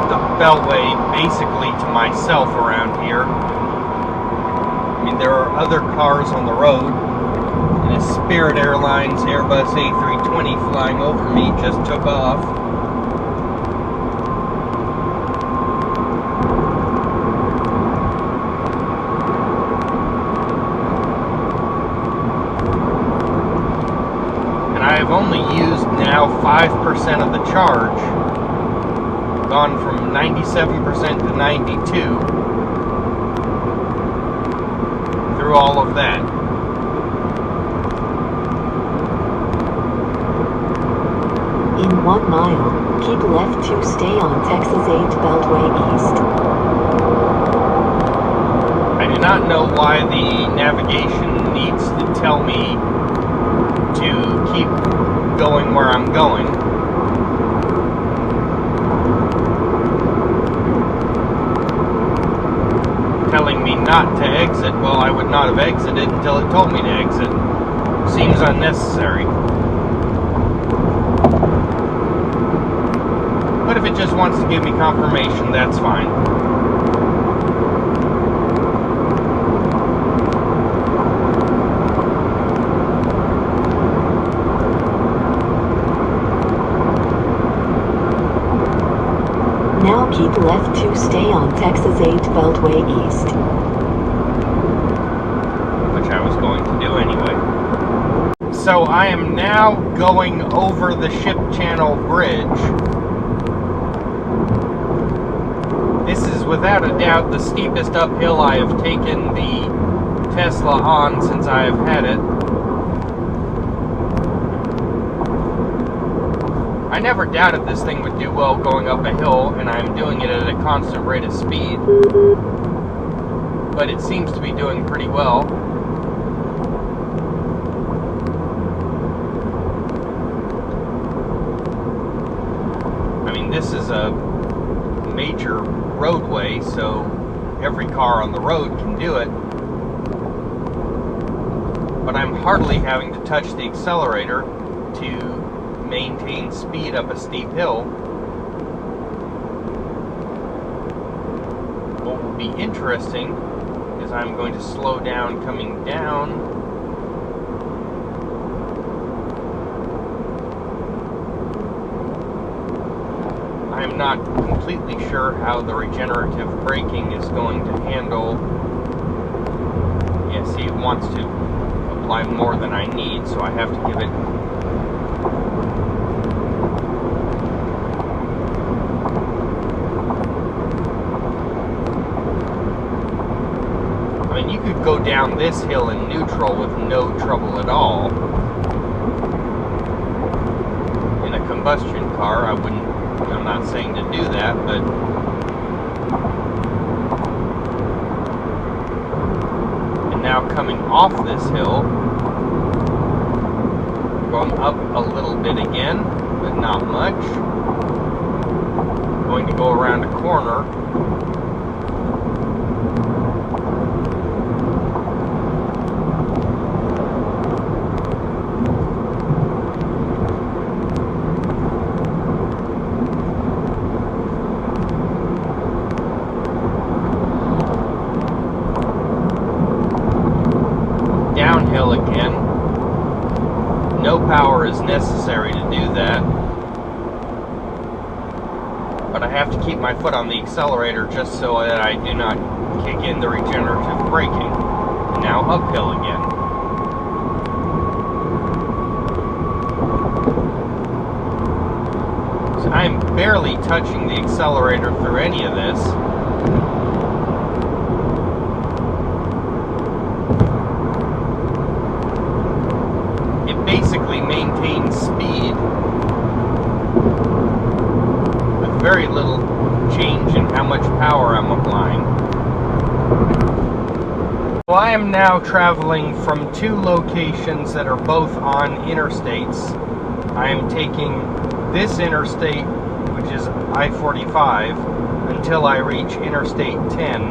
the Beltway basically to myself around here. I mean, there are other cars on the road, and a Spirit Airlines Airbus A320 flying over me just took off. And I have only used now 5% of the charge. Gone from 97% to 92 through all of that. In 1 mile, keep left to stay on Texas 8 Beltway East. I do not know why the navigation needs to tell me to keep going where I'm going. Telling me not to exit. Well, I would not have exited until it told me to exit. Seems unnecessary. But if it just wants to give me confirmation, that's fine. Now keep left to stay on Texas 8 Beltway East. Which I was going to do anyway. So I am now going over the Ship Channel Bridge. This is without a doubt the steepest uphill I have taken the Tesla on since I have had it. I never doubted this thing would do well going up a hill, and I'm doing it at a constant rate of speed. But it seems to be doing pretty well. I mean, this is a major roadway, so every car on the road can do it. But I'm hardly having to touch the accelerator to maintain speed up a steep hill. What will be interesting is I'm going to slow down coming down I'm not completely sure how the regenerative braking is going to handle. Yeah, see, it wants to apply more than I need, so I have to give it. I mean, you could go down this hill in neutral with no trouble at all. In a combustion car, I'm not saying to do that, but and now coming off this hill, going up a little bit again, but not much. Going to go around a corner. Downhill again. No power is necessary to do that. But I have to keep my foot on the accelerator just so that I do not kick in the regenerative braking. And now uphill again. So I'm barely touching the accelerator through any of this. Basically maintains speed with very little change in how much power I'm applying. So I am now traveling from two locations that are both on interstates. I am taking this interstate, which is I-45, until I reach Interstate 10.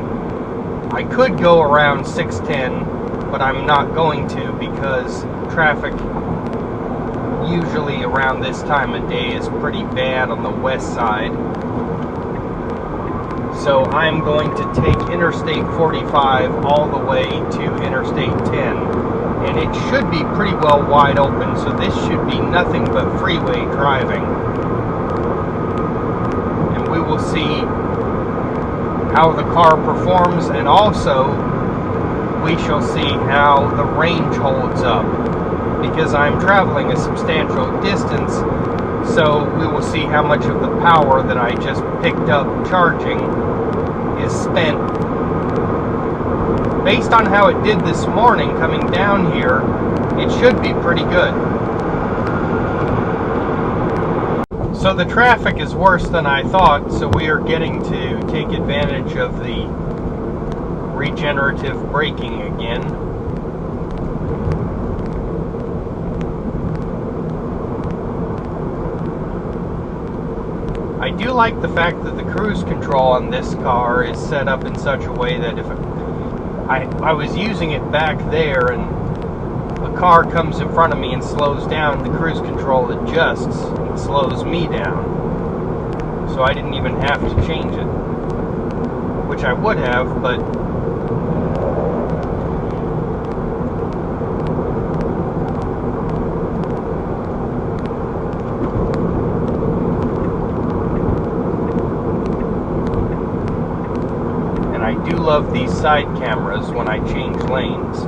I could go around 610, but I'm not going to because traffic usually around this time of day is pretty bad on the west side. So I'm going to take Interstate 45 all the way to Interstate 10. And it should be pretty well wide open, so this should be nothing but freeway driving. And we will see how the car performs, and also we shall see how the range holds up, because I'm traveling a substantial distance, so we will see how much of the power that I just picked up charging is spent. Based on how it did this morning coming down here, it should be pretty good. So the traffic is worse than I thought, so we are getting to take advantage of the regenerative braking again. I do like the fact that the cruise control on this car is set up in such a way that if I was using it back there and a car comes in front of me and slows down, the cruise control adjusts and slows me down. So I didn't even have to change it, which I would have, but I do love these side cameras when I change lanes.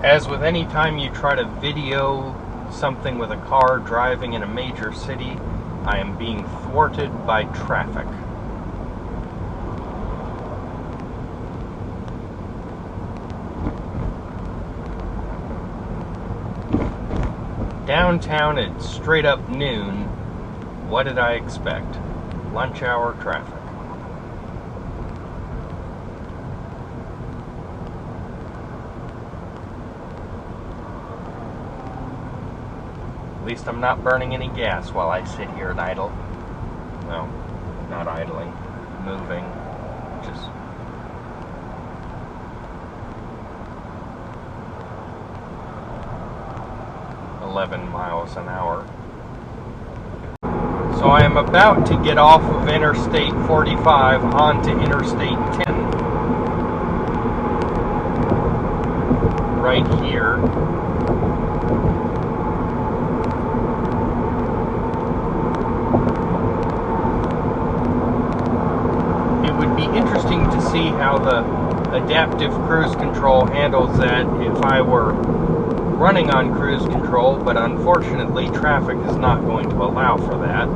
As with any time you try to video something with a car driving in a major city, I am being thwarted by traffic. Downtown at straight up noon, what did I expect? Lunch hour traffic. At least I'm not burning any gas while I sit here and idle. No, not idling, moving, just 11 miles an hour. So I am about to get off of Interstate 45 onto Interstate 10. Right here. adaptive cruise control handles that if I were running on cruise control, but unfortunately traffic is not going to allow for that.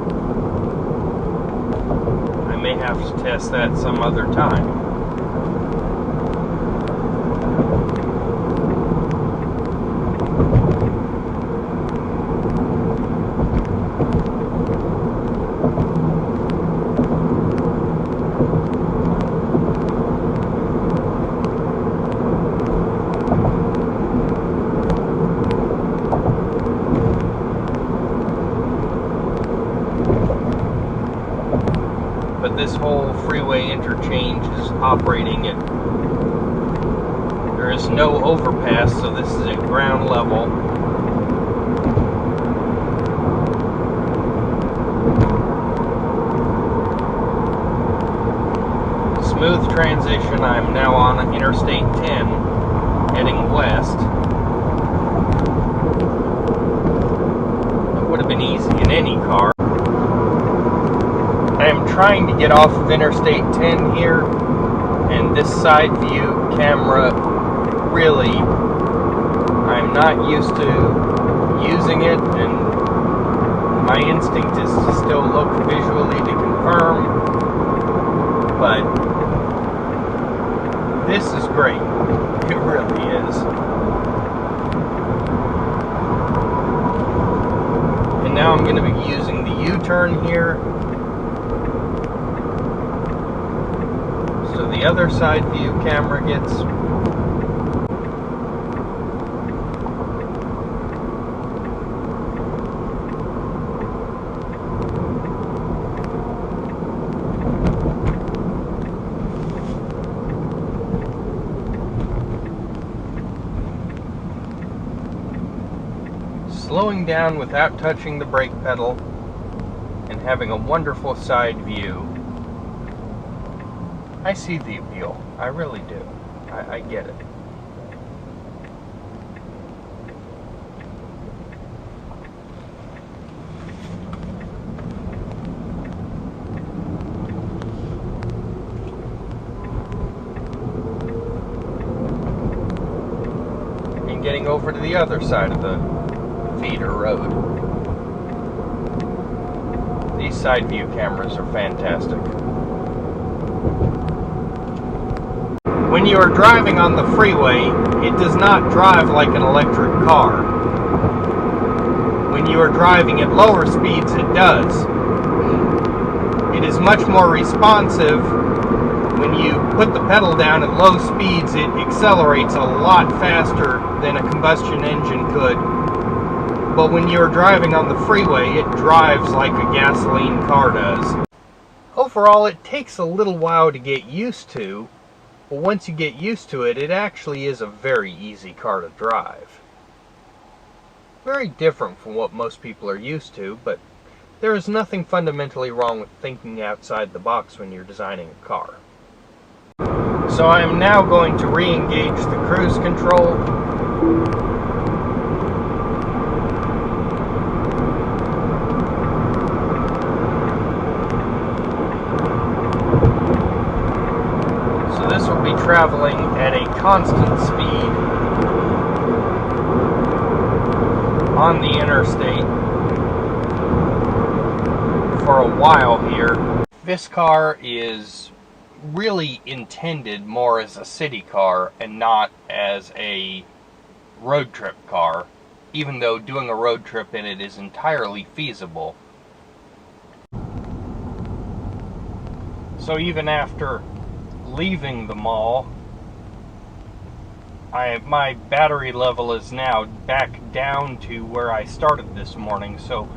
I may have to test that some other time. But this whole freeway interchange is operating at, there is no overpass, so this is at ground level. Smooth transition. I'm now on Interstate 10 heading west. That would have been easy in any car. I am trying to get off of Interstate 10 here, and this side view camera, really, I'm not used to using it, and my instinct is to still look visually to confirm, but this is great. It really is. And now I'm going to be using the U-turn here. So the other side view camera gets slowing down without touching the brake pedal and having a wonderful side view. I see the appeal. I really do. I get it. And getting over to the other side of the feeder road. These side view cameras are fantastic. When you are driving on the freeway, it does not drive like an electric car. When you are driving at lower speeds, it does. It is much more responsive. When you put the pedal down at low speeds, it accelerates a lot faster than a combustion engine could. But when you are driving on the freeway, it drives like a gasoline car does. Overall, it takes a little while to get used to. But once you get used to it, it actually is a very easy car to drive. Very different from what most people are used to, but there is nothing fundamentally wrong with thinking outside the box when you're designing a car. So I am now going to re-engage the cruise control. Traveling at a constant speed on the interstate for a while here. This car is really intended more as a city car and not as a road trip car, even though doing a road trip in it is entirely feasible. So even after leaving the mall, my battery level is now back down to where I started this morning. So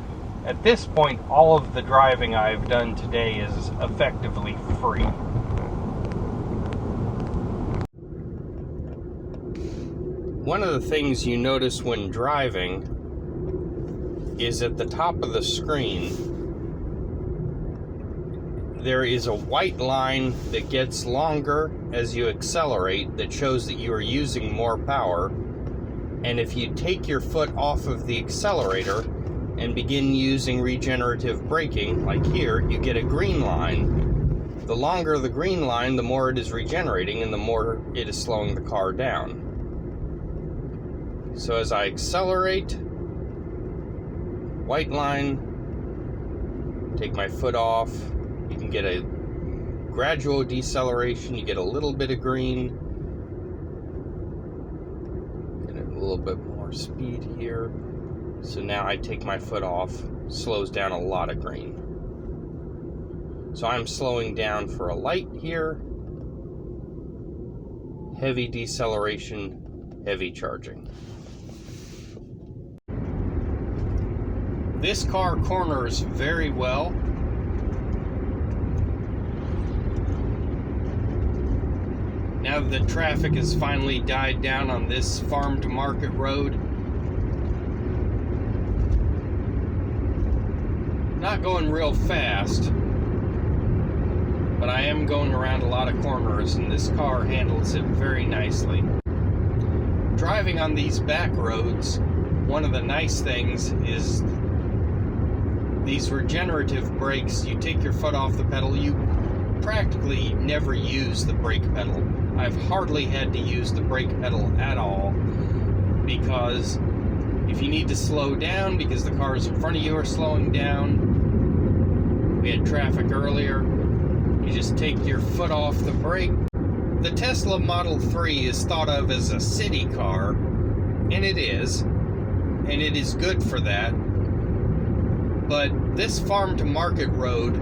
at this point, all of the driving I've done today is effectively free. One of the things you notice when driving is at the top of the screen there is a white line that gets longer as you accelerate that shows that you are using more power. And if you take your foot off of the accelerator and begin using regenerative braking, like here, you get a green line The longer the green line, the more it is regenerating and the more it is slowing the car down. So as I accelerate, white line, take my foot off, you can get a gradual deceleration, you get a little bit of green, get a little bit more speed here. So now I take my foot off, slows down a lot of green. So I'm slowing down for a light here, heavy deceleration, heavy charging. This car corners very well. Now that the traffic has finally died down on this farm to market road, not going real fast, but I am going around a lot of corners, and this car handles it very nicely. Driving on these back roads, one of the nice things is these regenerative brakes. You take your foot off the pedal, you practically never use the brake pedal. I've hardly had to use the brake pedal at all, because if you need to slow down because the cars in front of you are slowing down, we had traffic earlier, you just take your foot off the brake. The Tesla Model 3 is thought of as a city car, and it is good for that. But this farm to market road,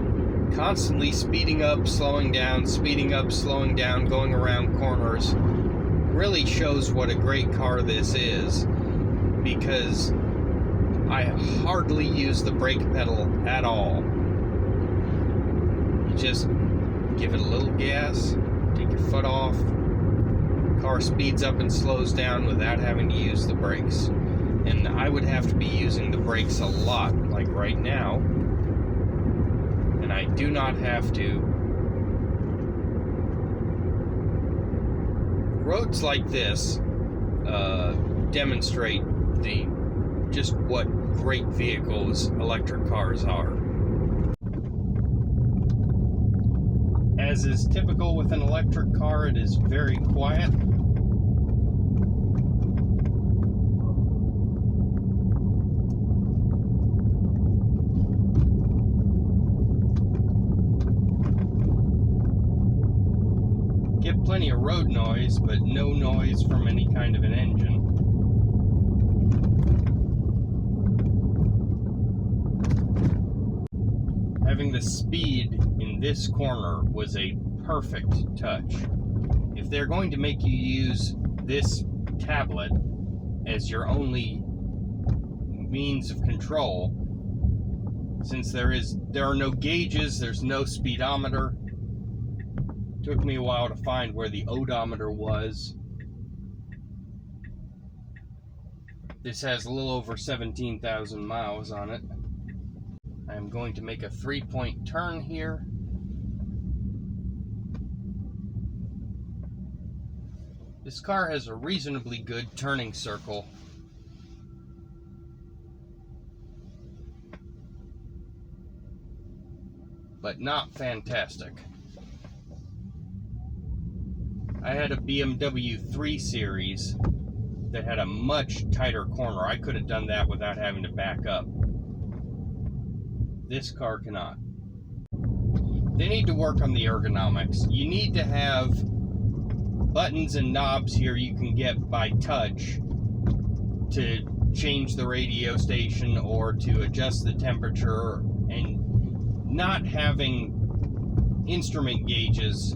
constantly speeding up, slowing down, speeding up, slowing down, going around corners, really shows what a great car this is, because I hardly use the brake pedal at all. You just give it a little gas, take your foot off, car speeds up and slows down without having to use the brakes. And I would have to be using the brakes a lot, like right now, and I do not have to. Roads like this demonstrate just what great vehicles electric cars are. As is typical with an electric car, it is very quiet. Get plenty of road noise, but no noise from any kind of an engine. Having the speed in this corner was a perfect touch. If they're going to make you use this tablet as your only means of control, since there are no gauges, there's no speedometer. Took me a while to find where the odometer was. This has a little over 17,000 miles on it. I am going to make a 3-point turn here. This car has a reasonably good turning circle. But not fantastic. I had a BMW 3 Series that had a much tighter corner. I could have done that without having to back up. This car cannot. They need to work on the ergonomics. You need to have buttons and knobs here you can get by touch to change the radio station or to adjust the temperature, and not having instrument gauges.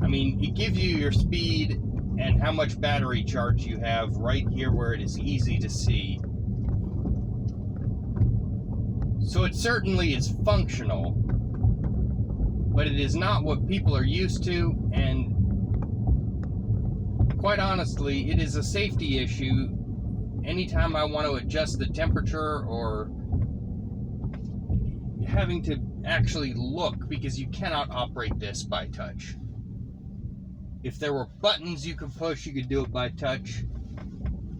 I mean, it gives you your speed and how much battery charge you have right here where it is easy to see. So it certainly is functional, but it is not what people are used to, and quite honestly, it is a safety issue anytime I want to adjust the temperature or having to actually look, because you cannot operate this by touch. If there were buttons you could push, you could do it by touch.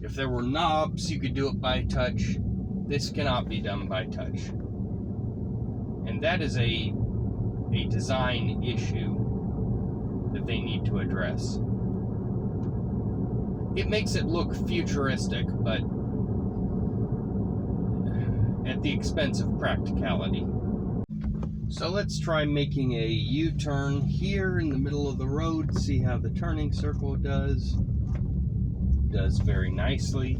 If there were knobs, you could do it by touch. This cannot be done by touch. And that is a a design issue that they need to address. It makes it look futuristic, but at the expense of practicality. So let's try making a U-turn here in the middle of the road, see how the turning circle does. Does very nicely.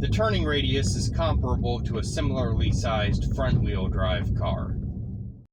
The turning radius is comparable to a similarly sized front-wheel drive car.